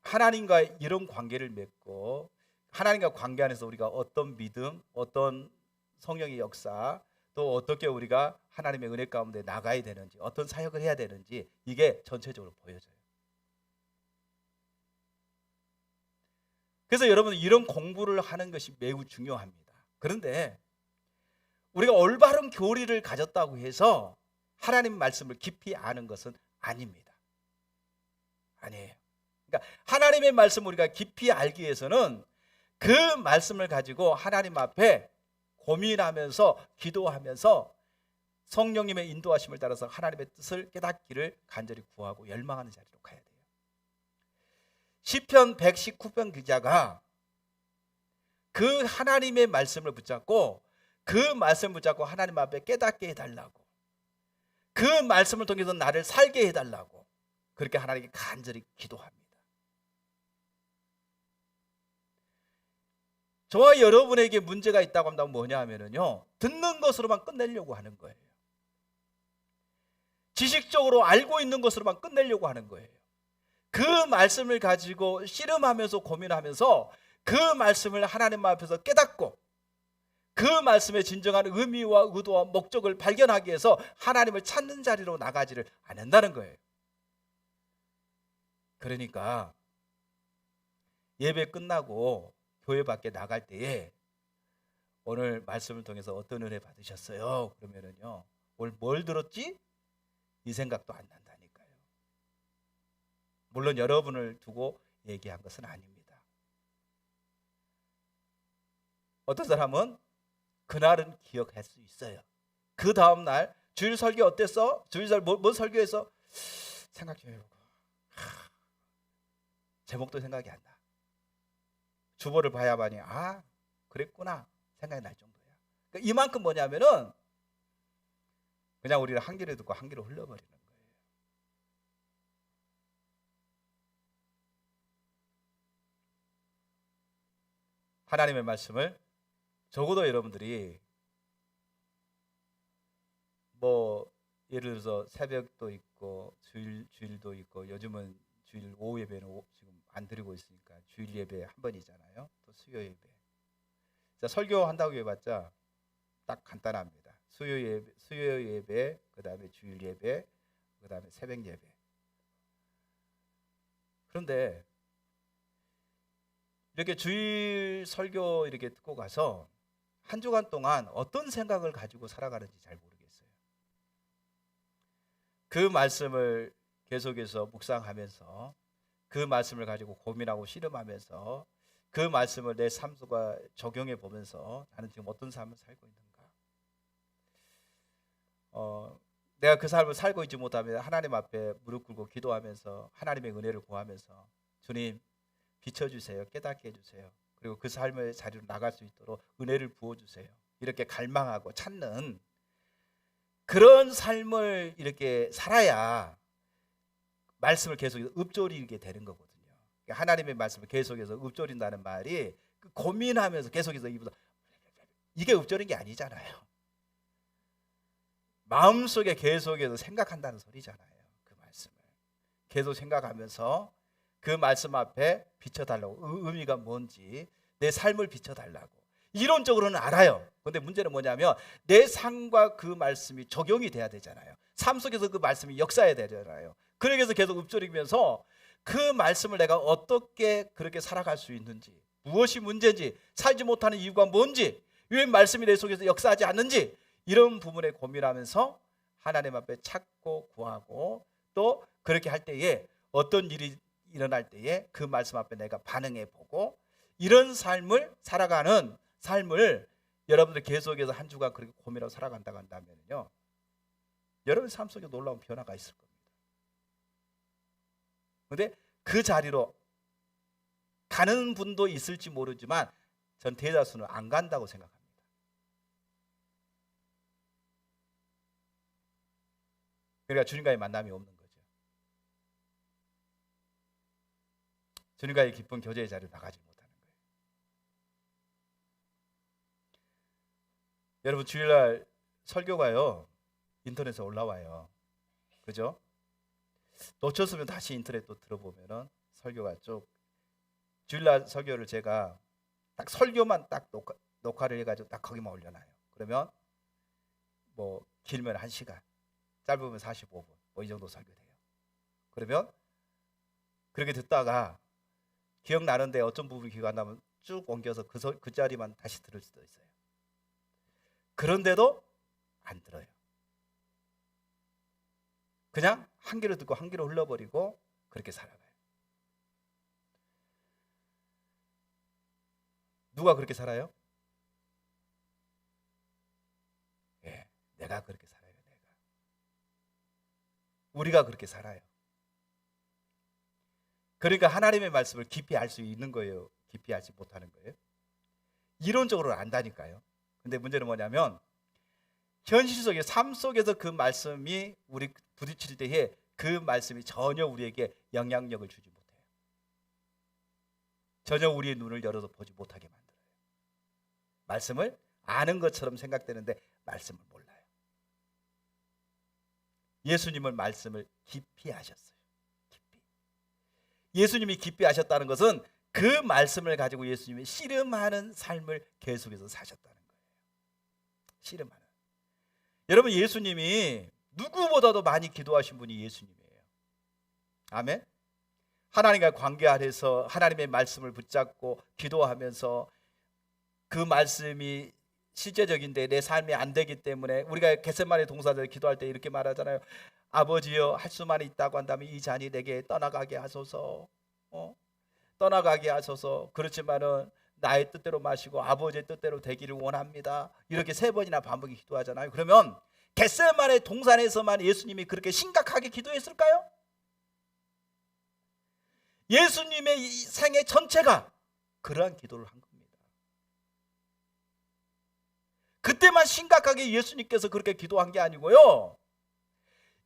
하나님과 이런 관계를 맺고 하나님과 관계 안에서 우리가 어떤 믿음, 어떤 성령의 역사, 또 어떻게 우리가 하나님의 은혜 가운데 나가야 되는지, 어떤 사역을 해야 되는지 이게 전체적으로 보여져요. 그래서 여러분 이런 공부를 하는 것이 매우 중요합니다. 그런데 우리가 올바른 교리를 가졌다고 해서 하나님 말씀을 깊이 아는 것은 아닙니다. 아니에요. 그러니까 하나님의 말씀을 우리가 깊이 알기 위해서는 그 말씀을 가지고 하나님 앞에 고민하면서 기도하면서 성령님의 인도하심을 따라서 하나님의 뜻을 깨닫기를 간절히 구하고 열망하는 자리로 가야 돼요. 시편 119편 기자가 그 하나님의 말씀을 붙잡고 그 말씀을 붙잡고 하나님 앞에 깨닫게 해달라고, 그 말씀을 통해서 나를 살게 해달라고 그렇게 하나님께 간절히 기도합니다. 저와 여러분에게 문제가 있다고 한다면 뭐냐 하면요, 듣는 것으로만 끝내려고 하는 거예요. 지식적으로 알고 있는 것으로만 끝내려고 하는 거예요. 그 말씀을 가지고 씨름하면서 고민하면서 그 말씀을 하나님 앞에서 깨닫고 그 말씀의 진정한 의미와 의도와 목적을 발견하기 위해서 하나님을 찾는 자리로 나가지를 않는다는 거예요. 그러니까 예배 끝나고 교회 밖에 나갈 때에 오늘 말씀을 통해서 어떤 은혜 받으셨어요? 그러면은요, 오늘 뭘 들었지? 이 생각도 안 난다니까요. 물론 여러분을 두고 얘기한 것은 아닙니다. 어떤 사람은 그날은 기억할 수 있어요. 그 다음날 주일 설교 어땠어? 주일설 뭐 설교해서 생각해보고 제목도 생각이 안 나. 주보를 봐야만이 그랬구나 생각이 날 정도야. 그러니까 이만큼 뭐냐면은 그냥 우리는 한 귀로 듣고 한 귀로 흘러버리는 거예요. 하나님의 말씀을 적어도 여러분들이 뭐 예를 들어서 새벽도 있고 주일도 있고, 요즘은 주일 오후 예배는 지금 안 드리고 있으니까 주일 예배 한 번이잖아요. 또 수요 예배. 자, 설교한다고 해봤자 딱 간단합니다. 수요 예배, 그 다음에 주일 예배, 그 다음에 새벽 예배. 그런데 이렇게 주일 설교 이렇게 듣고 가서 한 주간 동안 어떤 생각을 가지고 살아가는지 잘 모르겠어요. 그 말씀을 계속해서 묵상하면서 그 말씀을 가지고 고민하고 씨름하면서 그 말씀을 내 삶 속에 적용해 보면서 나는 지금 어떤 삶을 살고 있는가, 내가 그 삶을 살고 있지 못하면 하나님 앞에 무릎 꿇고 기도하면서 하나님의 은혜를 구하면서 주님 비춰주세요, 깨닫게 해주세요, 그리고 그 삶의 자리로 나갈 수 있도록 은혜를 부어주세요, 이렇게 갈망하고 찾는 그런 삶을 이렇게 살아야 말씀을 계속 읊조리게 되는 거거든요. 하나님의 말씀을 계속해서 읊조린다는 말이 고민하면서 계속해서 입으로 이게 읊조린 게 아니잖아요. 마음속에 계속해서 생각한다는 소리잖아요. 그 말씀을 계속 생각하면서 그 말씀 앞에 비춰달라고, 의미가 뭔지 내 삶을 비춰달라고 이론적으로는 알아요. 그런데 문제는 뭐냐면 내 삶과 그 말씀이 적용이 돼야 되잖아요. 삶 속에서 그 말씀이 역사해야 되잖아요. 그래서 계속 읊조리면서 그 말씀을 내가 어떻게 그렇게 살아갈 수 있는지, 무엇이 문제인지, 살지 못하는 이유가 뭔지, 왜 말씀이 내 속에서 역사하지 않는지, 이런 부분에 고민하면서 하나님 앞에 찾고 구하고, 또 그렇게 할 때에 어떤 일이 일어날 때에 그 말씀 앞에 내가 반응해 보고, 이런 삶을 살아가는 삶을 여러분들 계속해서 한 주간 그렇게 고민하고 살아간다고 한다면요, 여러분 삶 속에 놀라운 변화가 있을 겁니다. 그런데 그 자리로 가는 분도 있을지 모르지만 전 대다수는 안 간다고 생각합니다. 그러니까 주님과의 만남이 없는 거죠. 주님과의 기쁜 교제의 자리로 나가지 못하는 거예요. 여러분, 주일날 설교가요 인터넷에 올라와요. 그죠? 놓쳤으면 다시 인터넷 또 들어보면은 설교가 쭉, 주일날 설교를 제가 딱 설교만 딱 녹화를 해가지고 딱 거기만 올려놔요. 그러면 뭐 길면 1시간, 짧으면 45분 뭐 이 정도 설교돼요. 그러면 그렇게 듣다가 기억나는데 어떤 부분이 기억 안 나면 쭉 옮겨서 그 자리만 다시 들을 수도 있어요. 그런데도 안 들어요. 그냥 한 귀로 듣고 한 귀로 흘러버리고 그렇게 살아가요. 누가 그렇게 살아요? 예, 내가 그렇게 살아요. 우리가 그렇게 살아요. 그러니까 하나님의 말씀을 깊이 알 수 있는 거예요, 깊이 알지 못하는 거예요? 이론적으로 안다니까요. 근데 문제는 뭐냐면 현실 속에, 삶 속에서 그 말씀이 우리 부딪힐 때에 그 말씀이 전혀 우리에게 영향력을 주지 못해요. 전혀 우리의 눈을 열어서 보지 못하게 만들어요. 말씀을 아는 것처럼 생각되는데 말씀을 몰라요. 예수님은 말씀을 깊이 아셨어요. 깊이. 예수님이 깊이 아셨다는 것은 그 말씀을 가지고 예수님이 씨름하는 삶을 계속해서 사셨다는 거예요. 씨름하는. 여러분, 예수님이 누구보다도 많이 기도하신 분이 예수님이에요. 아멘. 하나님과 관계 안에서 하나님의 말씀을 붙잡고 기도하면서 그 말씀이 실제적인데 내 삶이 안 되기 때문에 우리가 겟세마네 동산에서 기도할 때 이렇게 말하잖아요. 아버지여, 할 수만 있다고 한다면 이 잔이 내게 떠나가게 하소서. 떠나가게 하소서. 그렇지만은 나의 뜻대로 마시고 아버지의 뜻대로 되기를 원합니다. 이렇게 3번이나 반복이 기도하잖아요. 그러면 겟세마네 동산에서만 예수님이 그렇게 심각하게 기도했을까요? 예수님의 이 생애 전체가 그러한 기도를 한 겁니다. 그때만 심각하게 예수님께서 그렇게 기도한 게 아니고요,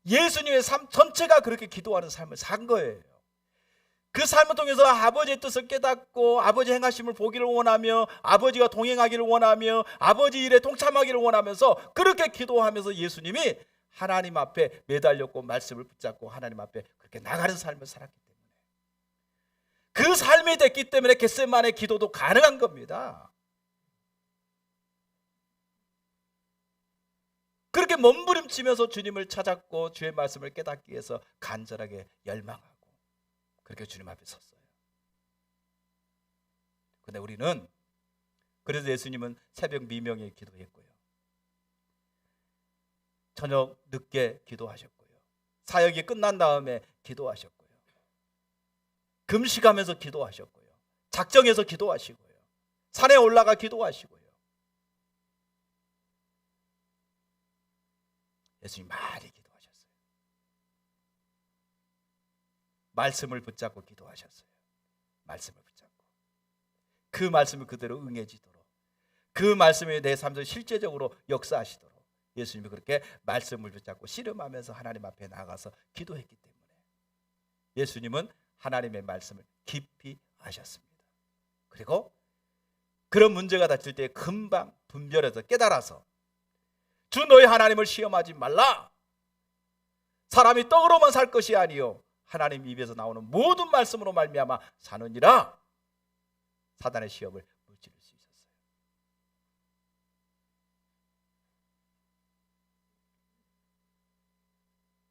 예수님의 삶 전체가 그렇게 기도하는 삶을 산 거예요. 그 삶을 통해서 아버지의 뜻을 깨닫고 아버지 행하심을 보기를 원하며 아버지가 동행하기를 원하며 아버지 일에 동참하기를 원하면서 그렇게 기도하면서 예수님이 하나님 앞에 매달렸고 말씀을 붙잡고 하나님 앞에 그렇게 나가는 삶을 살았기 때문에, 그 삶이 됐기 때문에 겟세마네 기도도 가능한 겁니다. 그렇게 몸부림치면서 주님을 찾았고 주의 말씀을 깨닫기 위해서 간절하게 열망하고 그렇게 주님 앞에 섰어요. 그런데 우리는, 그래서 예수님은 새벽 미명에 기도했고요, 저녁 늦게 기도하셨고요, 사역이 끝난 다음에 기도하셨고요, 금식하면서 기도하셨고요, 작정해서 기도하시고요, 산에 올라가 기도하시고요. 예수님 많이 기도하셨어요. 말씀을 붙잡고 기도하셨어요. 말씀을 붙잡고 그 말씀을 그대로 응해지도록, 그 말씀이 내 삶 속에 실제적으로 역사하시도록 예수님이 그렇게 말씀을 붙잡고 씨름하면서 하나님 앞에 나가서 기도했기 때문에 예수님은 하나님의 말씀을 깊이 아셨습니다. 그리고 그런 문제가 닥칠 때 금방 분별해서 깨달아서 주 너희 하나님을 시험하지 말라. 사람이 떡으로만 살 것이 아니요 하나님 입에서 나오는 모든 말씀으로 말미암아 사느니라. 사단의 시험을 물리칠 수 있었어요.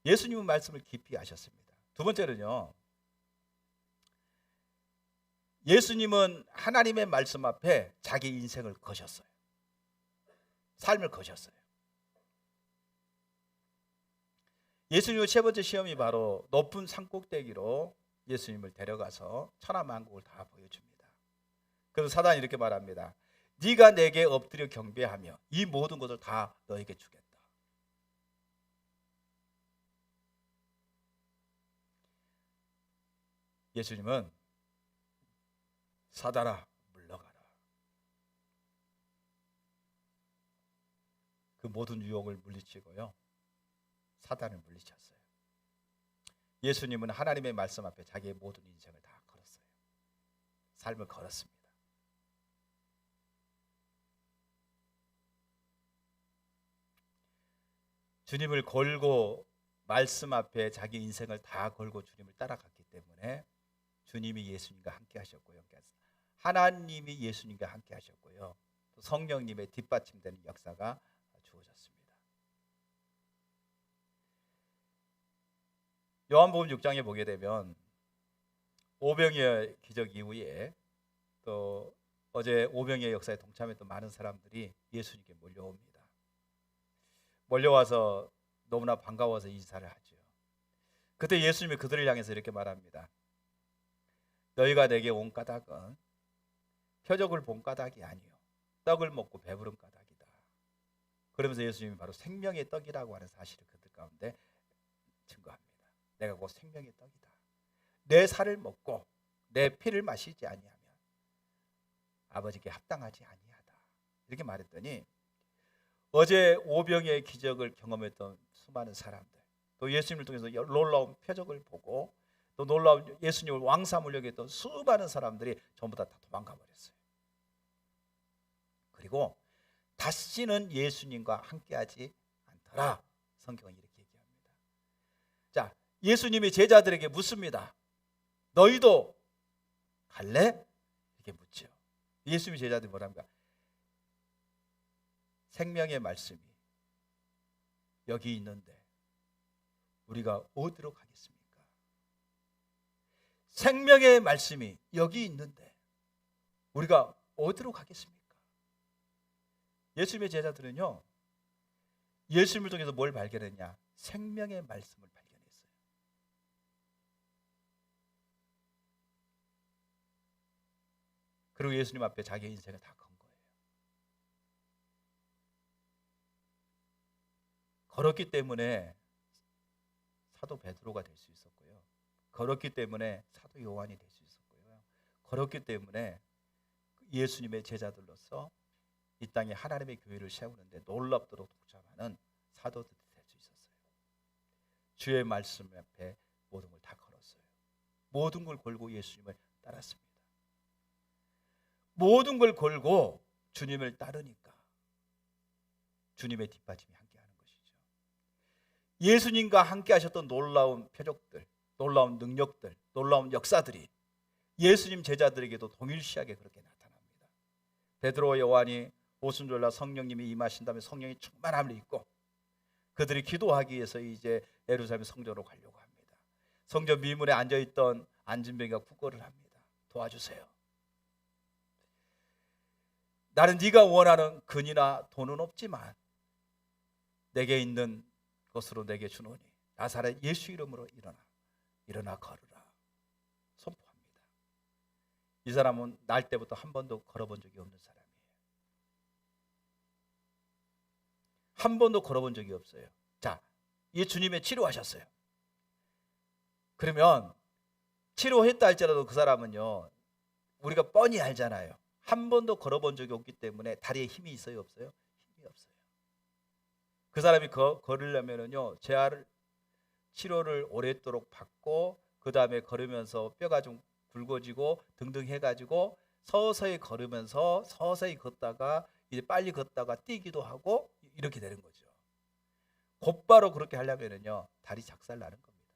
예수님은 말씀을 깊이 아셨습니다. 두 번째는요, 예수님은 하나님의 말씀 앞에 자기 인생을 거셨어요. 삶을 거셨어요. 예수님의 세 번째 시험이 바로 높은 산꼭대기로 예수님을 데려가서 천하만국을 다 보여줍니다. 그래서 사단이 이렇게 말합니다. 네가 내게 엎드려 경배하며 이 모든 것을 다 너에게 주겠다. 예수님은 사단아 물러가라. 그 모든 유혹을 물리치고요, 사단을 물리쳤어요. 예수님은 하나님의 말씀 앞에 자기의 모든 인생을 다 걸었어요. 삶을 걸었습니다. 주님을 걸고 말씀 앞에 자기 인생을 다 걸고 주님을 따라갔기 때문에 주님이 예수님과 함께 하셨고요, 하나님이 예수님과 함께 하셨고요, 또 성령님의 뒷받침되는 역사가 주어졌습니다. 요한복음 6장에 보게 되면 오병이어 기적 이후에 또 어제 오병이어 역사에 동참했던 많은 사람들이 예수님께 몰려옵니다. 몰려와서 너무나 반가워서 인사를 하죠. 그때 예수님이 그들을 향해서 이렇게 말합니다. 너희가 내게 온 까닭은 표적을 본 까닭이 아니요 떡을 먹고 배부른 까닭이다. 그러면서 예수님이 바로 생명의 떡이라고 하는 사실을 그들 가운데 증거합니다. 내가 곧 생명의 떡이다. 내 살을 먹고 내 피를 마시지 아니하면 아버지께 합당하지 아니하다. 이렇게 말했더니 어제 오병이어의 기적을 경험했던 수많은 사람들, 또 예수님을 통해서 놀라운 표적을 보고 또 놀라운 예수님을 왕사물려고 했던 수많은 사람들이 전부 다 도망가 버렸어요. 그리고 다시는 예수님과 함께하지 않더라. 성경은 이렇게 얘기합니다. 자, 예수님이 제자들에게 묻습니다. 너희도 갈래? 이렇게 묻죠. 예수님이 제자들이 뭐랍니까? 생명의 말씀이 여기 있는데 우리가 어디로 가겠습니까? 생명의 말씀이 여기 있는데 우리가 어디로 가겠습니까? 예수님의 제자들은요, 예수님을 통해서 뭘 발견했냐? 생명의 말씀을 발견했어요. 그리고 예수님 앞에 자기 인생을 다 건 거예요. 걸었기 때문에 사도 베드로가 될 수 있었고요. 걸었기 때문에 사도 요한이 될 수 있었고요. 걸었기 때문에 예수님의 제자들로서 이 땅에 하나님의 교회를 세우는데 놀랍도록 동참하는 사도들이 될 수 있었어요. 주의 말씀 앞에 모든 걸 다 걸었어요. 모든 걸 걸고 예수님을 따랐습니다. 모든 걸 걸고 주님을 따르니까 주님의 뒷받침이 함께하는 것이죠. 예수님과 함께 하셨던 놀라운 표적들, 놀라운 능력들, 놀라운 역사들이 예수님 제자들에게도 동일시하게 그렇게 나타납니다. 베드로와 요한이 오순절날 성령님이 임하신 다음에 성령이 충만함을 입고 그들이 기도하기 위해서 이제 예루살렘 성전으로 가려고 합니다. 성전 미문에 앉아있던 안진뱅이가 구걸을 합니다. 도와주세요. 나는 네가 원하는 근이나 돈은 없지만 내게 있는 것으로 내게 주노니 나사렛 예수 이름으로 일어나 걸으라 선포합니다. 이 사람은 날 때부터 한 번도 걸어본 적이 없는 사람이에요. 한 번도 걸어본 적이 없어요. 자, 이 주님의 치료하셨어요. 그러면 치료했다 할지라도 그 사람은요, 우리가 뻔히 알잖아요. 한 번도 걸어본 적이 없기 때문에 다리에 힘이 있어요, 없어요? 힘이 없어요. 그 사람이 걸으려면은요, 치료를 오랫도록 받고 그 다음에 걸으면서 뼈가 좀 붉어지고 등등 해가지고 서서히 걸으면서 서서히 걷다가 이제 빨리 걷다가 뛰기도 하고 이렇게 되는 거죠. 곧바로 그렇게 하려면은요 다리 작살 나는 겁니다.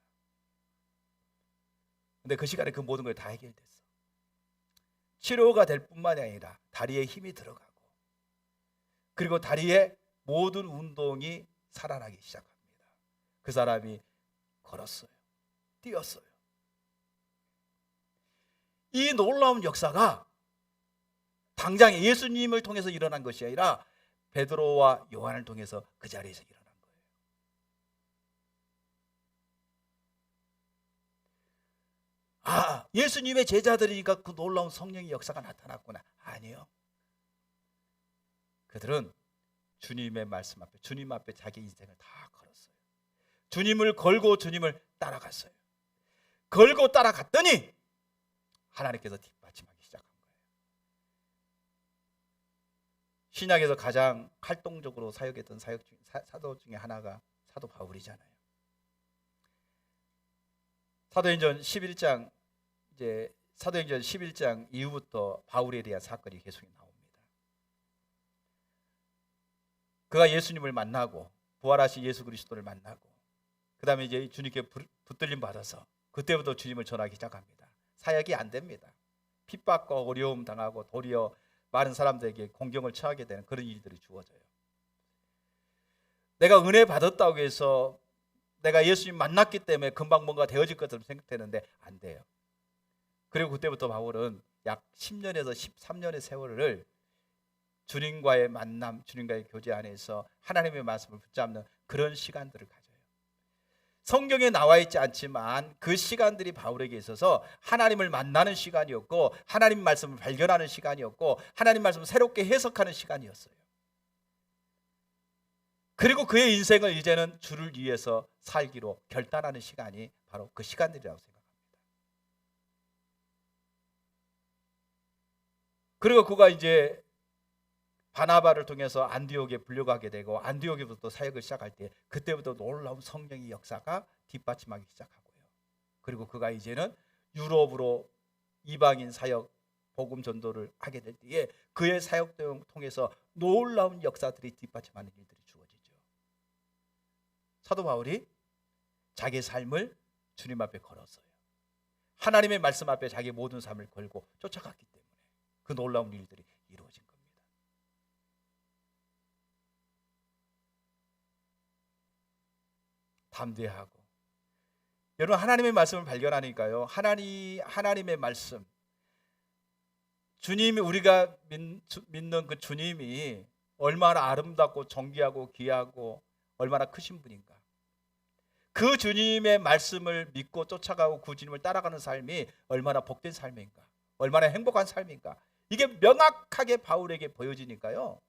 근데 그 시간에 그 모든 걸 다 해결됐어. 치료가 될 뿐만이 아니라 다리에 힘이 들어가고 그리고 다리에 모든 운동이 살아나기 시작합니다. 그 사람이 걸었어요. 뛰었어요. 이 놀라운 역사가 당장 예수님을 통해서 일어난 것이 아니라 베드로와 요한을 통해서 그 자리에서 일어난 거예요. 아, 예수님의 제자들이니까 그 놀라운 성령의 역사가 나타났구나. 아니요. 그들은 주님의 말씀 앞에, 주님 앞에 자기 인생을 다 걸었어요. 주님을 걸고 주님을 따라갔어요. 걸고 따라갔더니 하나님께서 뒷받침하기 시작한 거예요. 신약에서 가장 활동적으로 사역했던 사도 중에 하나가 사도 바울이잖아요. 사도행전 11장 사도행전 11장 이후부터 바울에 대한 사건이 계속 나옵니다. 그가 예수님을 만나고 부활하신 예수 그리스도를 만나고 그 다음에 이제 주님께 붙들림 받아서 그때부터 주님을 전하기 시작합니다. 사역이 안 됩니다. 핍박과 어려움 당하고 도리어 많은 사람들에게 공경을 처하게 되는 그런 일들이 주어져요. 내가 은혜 받았다고 해서 내가 예수님 만났기 때문에 금방 뭔가 되어질 것처럼 생각되는데 안 돼요. 그리고 그때부터 바울은 약 10년에서 13년의 세월을 주님과의 만남, 주님과의 교제 안에서 하나님의 말씀을 붙잡는 그런 시간들을 가져요. 성경에 나와 있지 않지만 그 시간들이 바울에게 있어서 하나님을 만나는 시간이었고 하나님 말씀을 발견하는 시간이었고 하나님 말씀을 새롭게 해석하는 시간이었어요. 그리고 그의 인생을 이제는 주를 위해서 살기로 결단하는 시간이 바로 그 시간들이라고 생각합니다. 그리고 그가 이제 바나바를 통해서 안디옥에 불려가게 되고 안디옥에부터 사역을 시작할 때 그때부터 놀라운 성령의 역사가 뒷받침하기 시작하고요. 그리고 그가 이제는 유럽으로 이방인 사역 복음 전도를 하게 될 때에 그의 사역 통해서 놀라운 역사들이 뒷받침하는 일들이 주어지죠. 사도 바울이 자기의 삶을 주님 앞에 걸었어요. 하나님의 말씀 앞에 자기의 모든 삶을 걸고 쫓아갔기 때문에 그 놀라운 일들이 이루어진 겁니다. 담대하고 여러분 하나님의 말씀을 발견하니까요. 하나님의 말씀 주님이 우리가 믿는 그 주님이 얼마나 아름답고 존귀하고 귀하고 얼마나 크신 분인가. 그 주님의 말씀을 믿고 쫓아가고 그 주님을 따라가는 삶이 얼마나 복된 삶인가. 얼마나 행복한 삶인가. 이게 명확하게 바울에게 보여지니까요.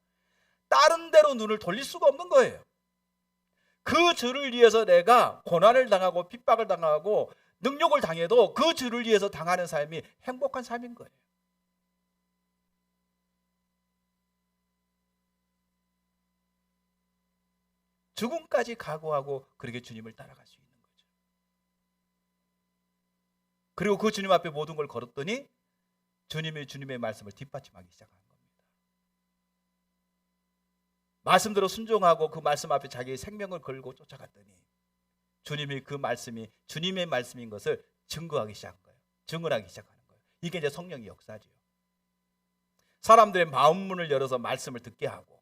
다른 데로 눈을 돌릴 수가 없는 거예요. 그 주를 위해서 내가 고난을 당하고 핍박을 당하고 능욕을 당해도 그 주를 위해서 당하는 삶이 행복한 삶인 거예요. 죽음까지 각오하고 그렇게 주님을 따라갈 수 있는 거죠. 그리고 그 주님 앞에 모든 걸 걸었더니 주님의 말씀을 뒷받침하기 시작한 겁니다. 말씀대로 순종하고 그 말씀 앞에 자기의 생명을 걸고 쫓아갔더니 주님이 그 말씀이 주님의 말씀인 것을 증거하기 시작한 거예요. 증언하기 시작하는 거예요. 이게 이제 성령의 역사죠. 사람들의 마음문을 열어서 말씀을 듣게 하고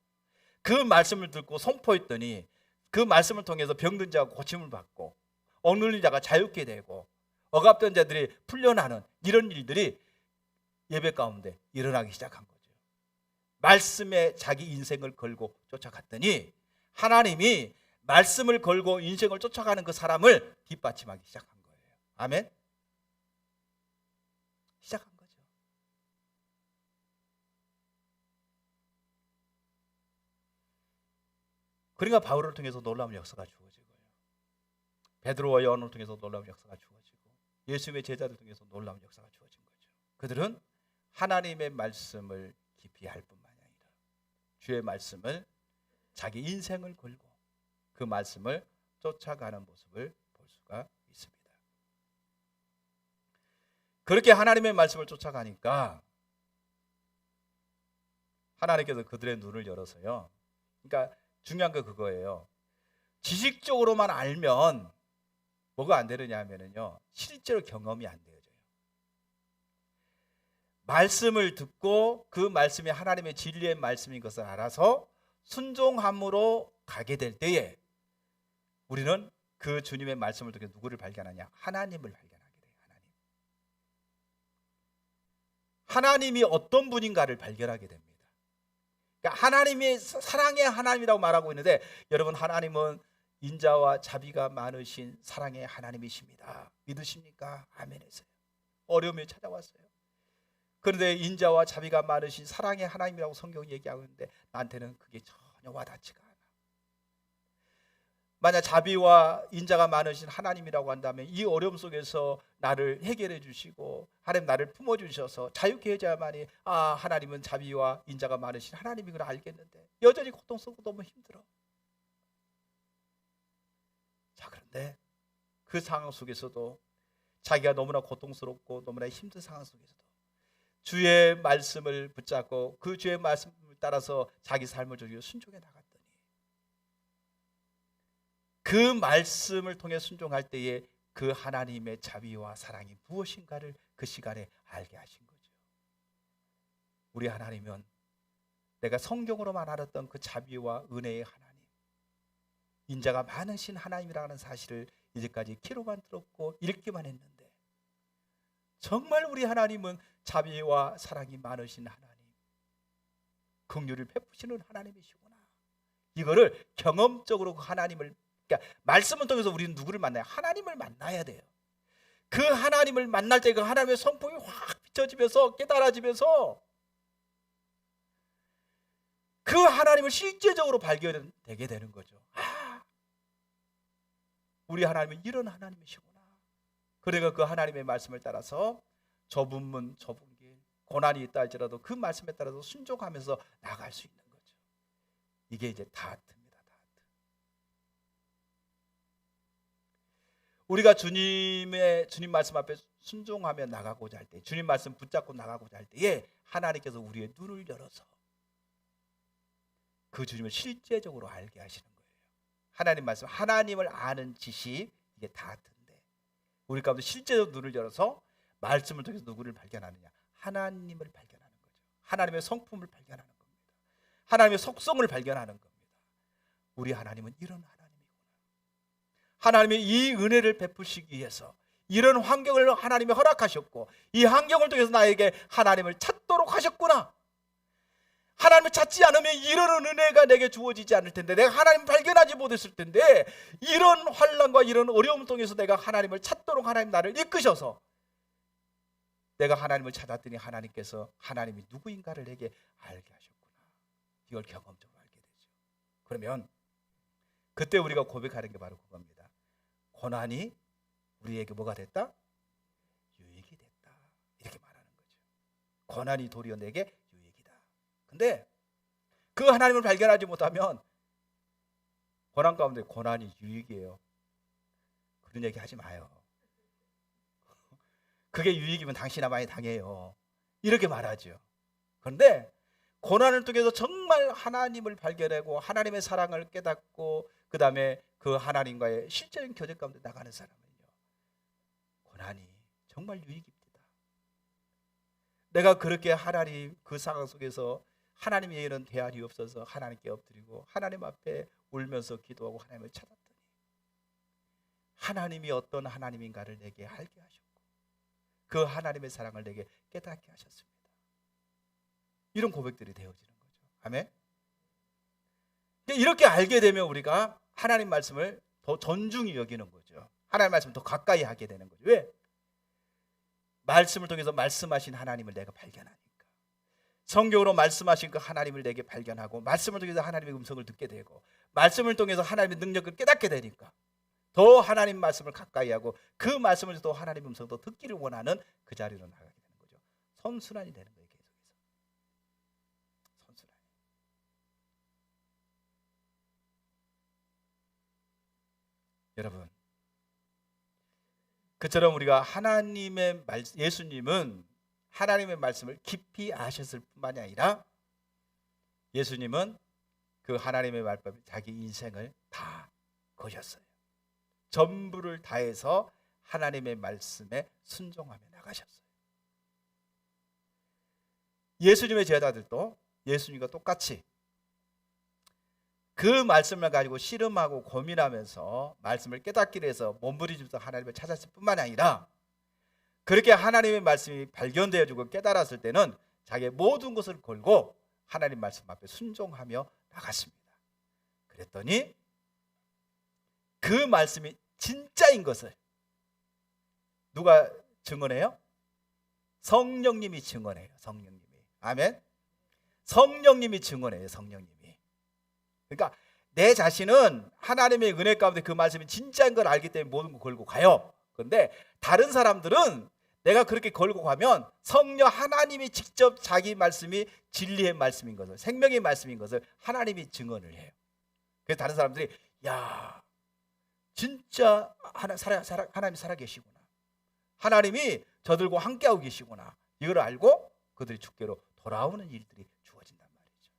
그 말씀을 듣고 선포했더니 그 말씀을 통해서 병든 자가 고침을 받고 억눌린 자가 자유케 되고 억압된 자들이 풀려나는 이런 일들이 예배 가운데 일어나기 시작한 거죠. 말씀에 자기 인생을 걸고 쫓아갔더니 하나님이 말씀을 걸고 인생을 쫓아가는 그 사람을 뒷받침하기 시작한 거예요. 아멘. 시작한 거죠. 그러니까 바울을 통해서 놀라운 역사가 주어지고요. 베드로와 요한을 통해서 놀라운 역사가 주어지고 예수님의 제자들 통해서 놀라운 역사가 주어진 거죠. 그들은 하나님의 말씀을 깊이 할 뿐만이 아니라 주의 말씀을 자기 인생을 걸고 그 말씀을 쫓아가는 모습을 볼 수가 있습니다. 그렇게 하나님의 말씀을 쫓아가니까 하나님께서 그들의 눈을 열어서요. 그러니까 중요한 거 그거예요. 지식적으로만 알면 뭐가 안 되느냐 하면은요, 실제로 경험이 안 되어져요. 말씀을 듣고 그 말씀이 하나님의 진리의 말씀인 것을 알아서 순종함으로 가게 될 때에 우리는 그 주님의 말씀을 통해 누구를 발견하냐? 하나님을 발견하게 돼요. 하나님이 어떤 분인가를 발견하게 됩니다. 그러니까 하나님이 사랑의 하나님이라고 말하고 있는데, 여러분, 하나님은 인자와 자비가 많으신 사랑의 하나님이십니다. 믿으십니까? 아멘 했어요. 어려움이 찾아왔어요. 그런데 인자와 자비가 많으신 사랑의 하나님이라고 성경이 얘기하고 있는데 나한테는 그게 전혀 와닿지가 않아. 만약 자비와 인자가 많으신 하나님이라고 한다면 이 어려움 속에서 나를 해결해 주시고 하나님 나를 품어주셔서 자유케 해줘야만이 하나님은 자비와 인자가 많으신 하나님인 걸 알겠는데 여전히 고통스럽고 너무 힘들어. 자, 그런데 그 상황 속에서도 자기가 너무나 고통스럽고 너무나 힘든 상황 속에서도 주의 말씀을 붙잡고 그 주의 말씀을 따라서 자기 삶을 저기 순종해 나갔더니 그 말씀을 통해 순종할 때에 그 하나님의 자비와 사랑이 무엇인가를 그 시간에 알게 하신 거죠. 우리 하나님은 내가 성경으로만 알았던 그 자비와 은혜의 하나님, 인자가 많으신 하나님이라는 사실을 이제까지 귀로만 들었고 읽기만 했는데 정말 우리 하나님은 자비와 사랑이 많으신 하나님, 긍휼을 베푸시는 하나님이시구나. 이거를 경험적으로 그 하나님을, 그러니까 말씀을 통해서 우리는 누구를 만나요? 하나님을 만나야 돼요. 그 하나님을 만날 때 그 하나님의 성품이 확 비춰지면서 깨달아지면서 그 하나님을 실제적으로 발견되게 되는 거죠. 우리 하나님은 이런 하나님이시구나. 그러니까 그 하나님의 말씀을 따라서 좁은 문, 좁은 길, 고난이 있다 할지라도 그 말씀에 따라서 순종하면서 나갈 수 있는 거죠. 이게 이제 다트입니다. 다트. 우리가 주님 말씀 앞에 순종하며 나가고자 할 때, 주님 말씀 붙잡고 나가고자 할 때에 하나님께서 우리의 눈을 열어서 그 주님을 실제적으로 알게 하시는 거예요. 하나님 말씀, 하나님을 아는 지식, 이게 다트인데 우리 가운데 실제적으로 눈을 열어서 말씀을 통해서 누구를 발견하느냐? 하나님을 발견하는 거죠. 하나님의 성품을 발견하는 겁니다. 하나님의 속성을 발견하는 겁니다. 우리 하나님은 이런 하나님이구나. 하나님의 이 은혜를 베푸시기 위해서 이런 환경을 하나님이 허락하셨고 이 환경을 통해서 나에게 하나님을 찾도록 하셨구나. 하나님을 찾지 않으면 이런 은혜가 내게 주어지지 않을 텐데, 내가 하나님을 발견하지 못했을 텐데, 이런 환난과 이런 어려움을 통해서 내가 하나님을 찾도록 하나님 나를 이끄셔서 내가 하나님을 찾았더니 하나님께서 하나님이 누구인가를 내게 알게 하셨구나. 이걸 경험적으로 알게 되죠. 그러면 그때 우리가 고백하는 게 바로 그겁니다. 고난이 우리에게 뭐가 됐다? 유익이 됐다. 이렇게 말하는 거죠. 고난이 도리어 내게 유익이다. 근데 그 하나님을 발견하지 못하면 고난 가운데 고난이 유익이에요. 그런 얘기 하지 마요. 그게 유익이면 당신아 많이 당해요. 이렇게 말하죠. 그런데 고난을 통해서 정말 하나님을 발견하고 하나님의 사랑을 깨닫고 그 다음에 그 하나님과의 실제적인 교제 가운데 나가는 사람은요, 고난이 정말 유익입니다. 내가 그렇게 하나님 그 상황 속에서 하나님의 일은 대안이 없어서 하나님께 엎드리고 하나님 앞에 울면서 기도하고 하나님을 찾았더니 하나님이 어떤 하나님인가를 내게 알게 하셨고 그 하나님의 사랑을 내게 깨닫게 하셨습니다. 이런 고백들이 되어지는 거죠. 아멘. 이렇게 알게 되면 우리가 하나님 말씀을 더 존중히 여기는 거죠. 하나님 말씀을 더 가까이 하게 되는 거죠. 왜? 말씀을 통해서 말씀하신 하나님을 내가 발견하니까. 성경으로 말씀하신 그 하나님을 내게 발견하고 말씀을 통해서 하나님의 음성을 듣게 되고 말씀을 통해서 하나님의 능력을 깨닫게 되니까 더 하나님 말씀을 가까이 하고 그 말씀을 더 하나님의 음성도 듣기를 원하는 그 자리로 나가게 되는 거죠. 선순환이 되는 거예요. 계속해서 선순환. 여러분, 그처럼 우리가 예수님은 하나님의 말씀을 깊이 아셨을 뿐만이 아니라 예수님은 그 하나님의 말씀에 자기 인생을 다 거셨어요. 전부를 다해서 하나님의 말씀에 순종하며 나가셨어요. 예수님의 제자들도 예수님과 똑같이 그 말씀을 가지고 씨름하고 고민하면서 말씀을 깨닫기 위해서 몸부림치면서 하나님을 찾았을 뿐만 아니라 그렇게 하나님의 말씀이 발견되어지고 깨달았을 때는 자기의 모든 것을 걸고 하나님 말씀 앞에 순종하며 나갔습니다. 그랬더니 그 말씀이 진짜인 것을 누가 증언해요? 성령님이 증언해요. 성령님이. 아멘. 성령님이 증언해요. 성령님이. 그러니까 내 자신은 하나님의 은혜 가운데 그 말씀이 진짜인 걸 알기 때문에 모든 걸 걸고 가요. 그런데 다른 사람들은 내가 그렇게 걸고 가면 성령 하나님이 직접 자기 말씀이 진리의 말씀인 것을, 생명의 말씀인 것을 하나님이 증언을 해요. 그래서 다른 사람들이 야, 진짜 하나님이 살아계시구나, 하나님이 저들과 함께하고 계시구나, 이걸 알고 그들이 주께로 돌아오는 일들이 주어진단 말이죠.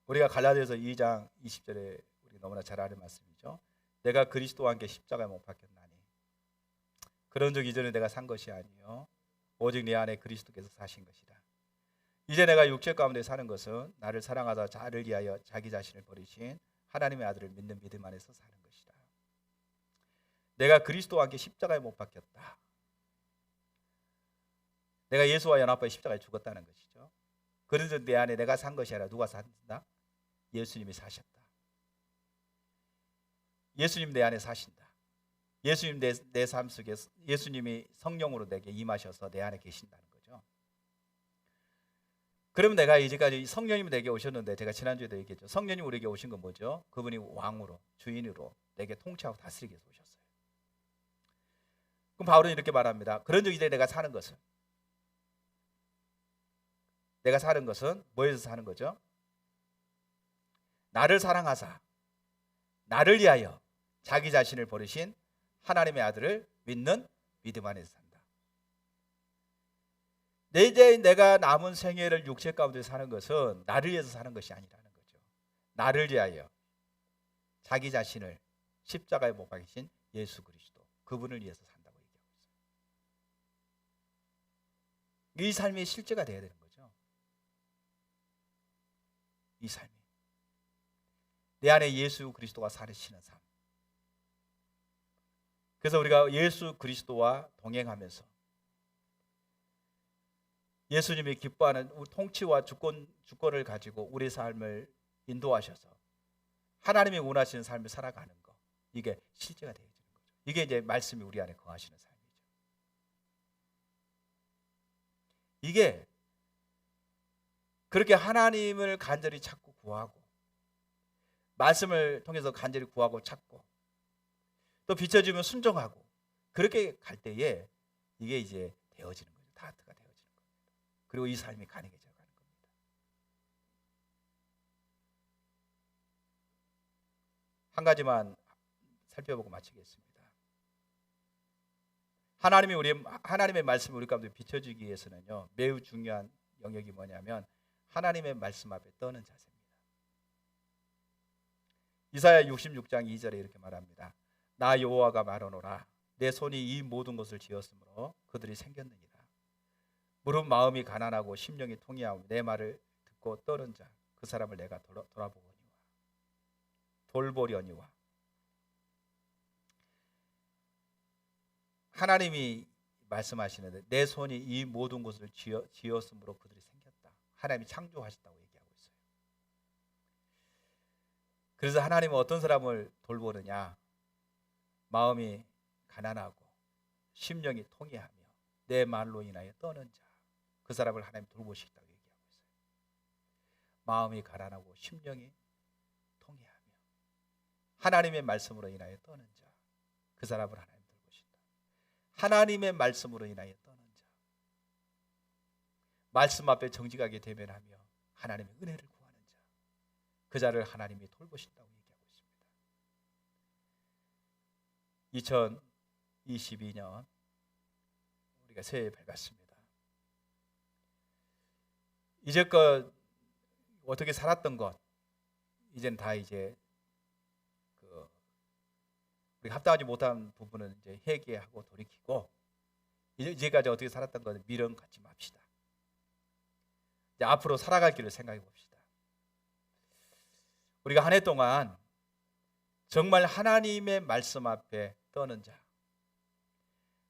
우리가 갈라디아서 2장 20절에 우리 너무나 잘 아는 말씀이죠. 내가 그리스도와 함께 십자가에 못 박혔나니 그런 적 이전에 내가 산 것이 아니요 오직 내 안에 그리스도께서 사신 것이라. 이제 내가 육체 가운데 사는 것은 나를 사랑하사 나를 위하여 자기 자신을 버리신 하나님의 아들을 믿는 믿음 안에서 사는 것이라. 내가 그리스도와 함께 십자가에 못 박혔다. 내가 예수와 연합하여 십자가에 죽었다는 것이죠. 그래서 내 안에 내가 산 것이 아니라 누가 산다? 예수님이 사셨다. 예수님 내 안에 사신다. 예수님 내 삶 속에 예수님이 성령으로 내게 임하셔서 내 안에 계신다는 거죠. 그러면 내가 이제까지 성령님이 내게 오셨는데, 제가 지난주에도 얘기했죠. 성령님 우리에게 오신 건 뭐죠? 그분이 왕으로, 주인으로 내게 통치하고 다스리기 위해서 오셨어요. 그럼 바울은 이렇게 말합니다. 그런 적 이제 내가 사는 것은 뭐에서 사는 거죠? 나를 사랑하사 나를 위하여 자기 자신을 버리신 하나님의 아들을 믿는 믿음 안에서 산다. 이제 내가 남은 생애를 육체 가운데 사는 것은 나를 위해서 사는 것이 아니라는 거죠. 나를 위하여 자기 자신을 십자가에 못 박이신 예수 그리스도, 그분을 위해서 산다고 얘기하고 있어요. 이 삶이 실제가 되어야 되는 거죠. 이 삶이 내 안에 예수 그리스도가 사시는 삶. 그래서 우리가 예수 그리스도와 동행하면서 예수님이 기뻐하는 통치와 주권을 가지고 우리 삶을 인도하셔서 하나님이 원하시는 삶을 살아가는 것, 이게 실제가 되어지는 거죠. 이게 이제 말씀이 우리 안에 거하시는 삶이죠. 이게 그렇게 하나님을 간절히 찾고 구하고 말씀을 통해서 간절히 구하고 찾고 또 비춰주면 순종하고 그렇게 갈 때에 이게 이제 되어지는 거죠. 다트가 되어지는 겁니다. 그리고 이 삶이 가능해져 가는 겁니다. 한 가지만 살펴보고 마치겠습니다. 하나님의 말씀을 우리 가운데 비춰주기 위해서는요, 매우 중요한 영역이 뭐냐면 하나님의 말씀 앞에 떠는 자세입니다. 이사야 66장 2절에 이렇게 말합니다. 나 여호와가 말하노라. 내 손이 이 모든 것을 지었으므로 그들이 생겼느니라. 무릇 마음이 가난하고 심령이 통회하고 내 말을 듣고 떠는 자, 그 사람을 내가 돌보려니와. 하나님이 말씀하시는데 내 손이 이 모든 것을 지었으므로 그들이 생겼다. 하나님이 창조하셨다고 얘기하고 있어요. 그래서 하나님은 어떤 사람을 돌보느냐? 마음이 가난하고 심령이 통회하며 내 말로 인하여 떠는 자, 그 사람을 하나님 돌보시겠다고 얘기하고 있어요. 마음이 가난하고 심령이 통회하며 하나님의 말씀으로 인하여 떠는 자, 그 사람을 하나님 돌보신다. 하나님의 말씀으로 인하여 떠는 자, 말씀 앞에 정직하게 대면하며 하나님의 은혜를 구하는 자, 그 자를 하나님이 돌보신다고 얘기하고 있습니다. 2022년 우리가 새해 밝았습니다. 이제껏 어떻게 살았던 것, 이젠 다 이제 우리가 합당하지 못한 부분은 이제 회개하고 돌이키고, 이제까지 어떻게 살았던 것은 미련 갖지 맙시다. 이제 앞으로 살아갈 길을 생각해 봅시다. 우리가 한 해 동안 정말 하나님의 말씀 앞에 떠는 자,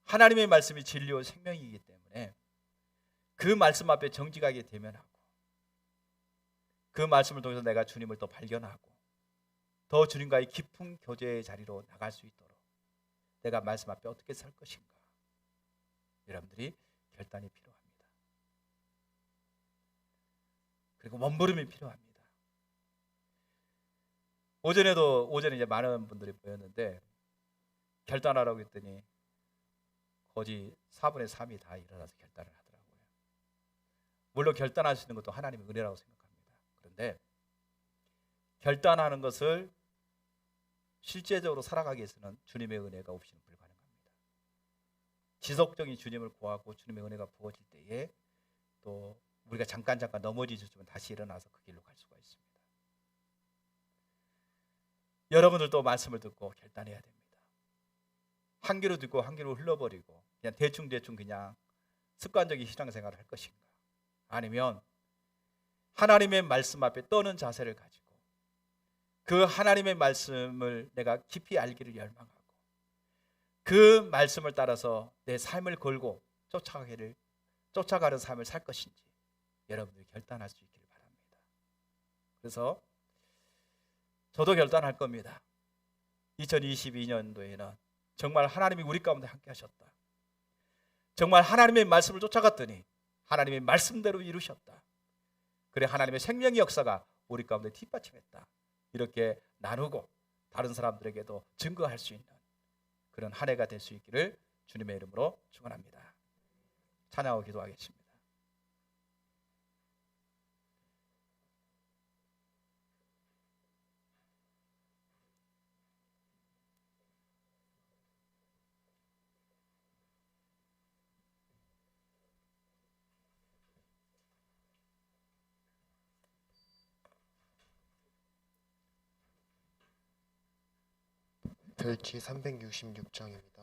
하나님의 말씀이 진리요 생명이기 때문에 그 말씀 앞에 정직하게 대면하고, 그 말씀을 통해서 내가 주님을 더 발견하고 더 주님과의 깊은 교제의 자리로 나갈 수 있도록 내가 말씀 앞에 어떻게 설 것인가, 여러분들이 결단이 필요합니다. 그리고 몸부림이 필요합니다. 오전에 이제 많은 분들이 모였는데 결단하라고 했더니 거의 4분의 3이 다 일어나서 결단을 하더라고요. 물론 결단할 수 있는 것도 하나님의 은혜라고 생각합니다. 그런데 결단하는 것을 실제적으로 살아가기 위해서는 주님의 은혜가 없이는 불가능합니다. 지속적인 주님을 구하고 주님의 은혜가 부어질 때에 또 우리가 잠깐 넘어지지만 다시 일어나서 그 길로 갈 수가 있습니다. 여러분들도 말씀을 듣고 결단해야 됩니다. 한 귀로 듣고 한 귀로 흘러버리고 그냥 대충 그냥 습관적인 신앙생활을 할 것인가, 아니면 하나님의 말씀 앞에 떠는 자세를 가지고 그 하나님의 말씀을 내가 깊이 알기를 열망하고 그 말씀을 따라서 내 삶을 걸고 쫓아가는 삶을 살 것인지 여러분들이 결단할 수 있기를 바랍니다. 그래서 저도 결단할 겁니다. 2022년도에는 정말 하나님이 우리 가운데 함께 하셨다. 정말 하나님의 말씀을 쫓아갔더니 하나님의 말씀대로 이루셨다. 그래 하나님의 생명의 역사가 우리 가운데 뒷받침했다. 이렇게 나누고 다른 사람들에게도 증거할 수 있는 그런 한 해가 될 수 있기를 주님의 이름으로 축원합니다. 찬양하고 기도하겠습니다. 별지 366장입니다.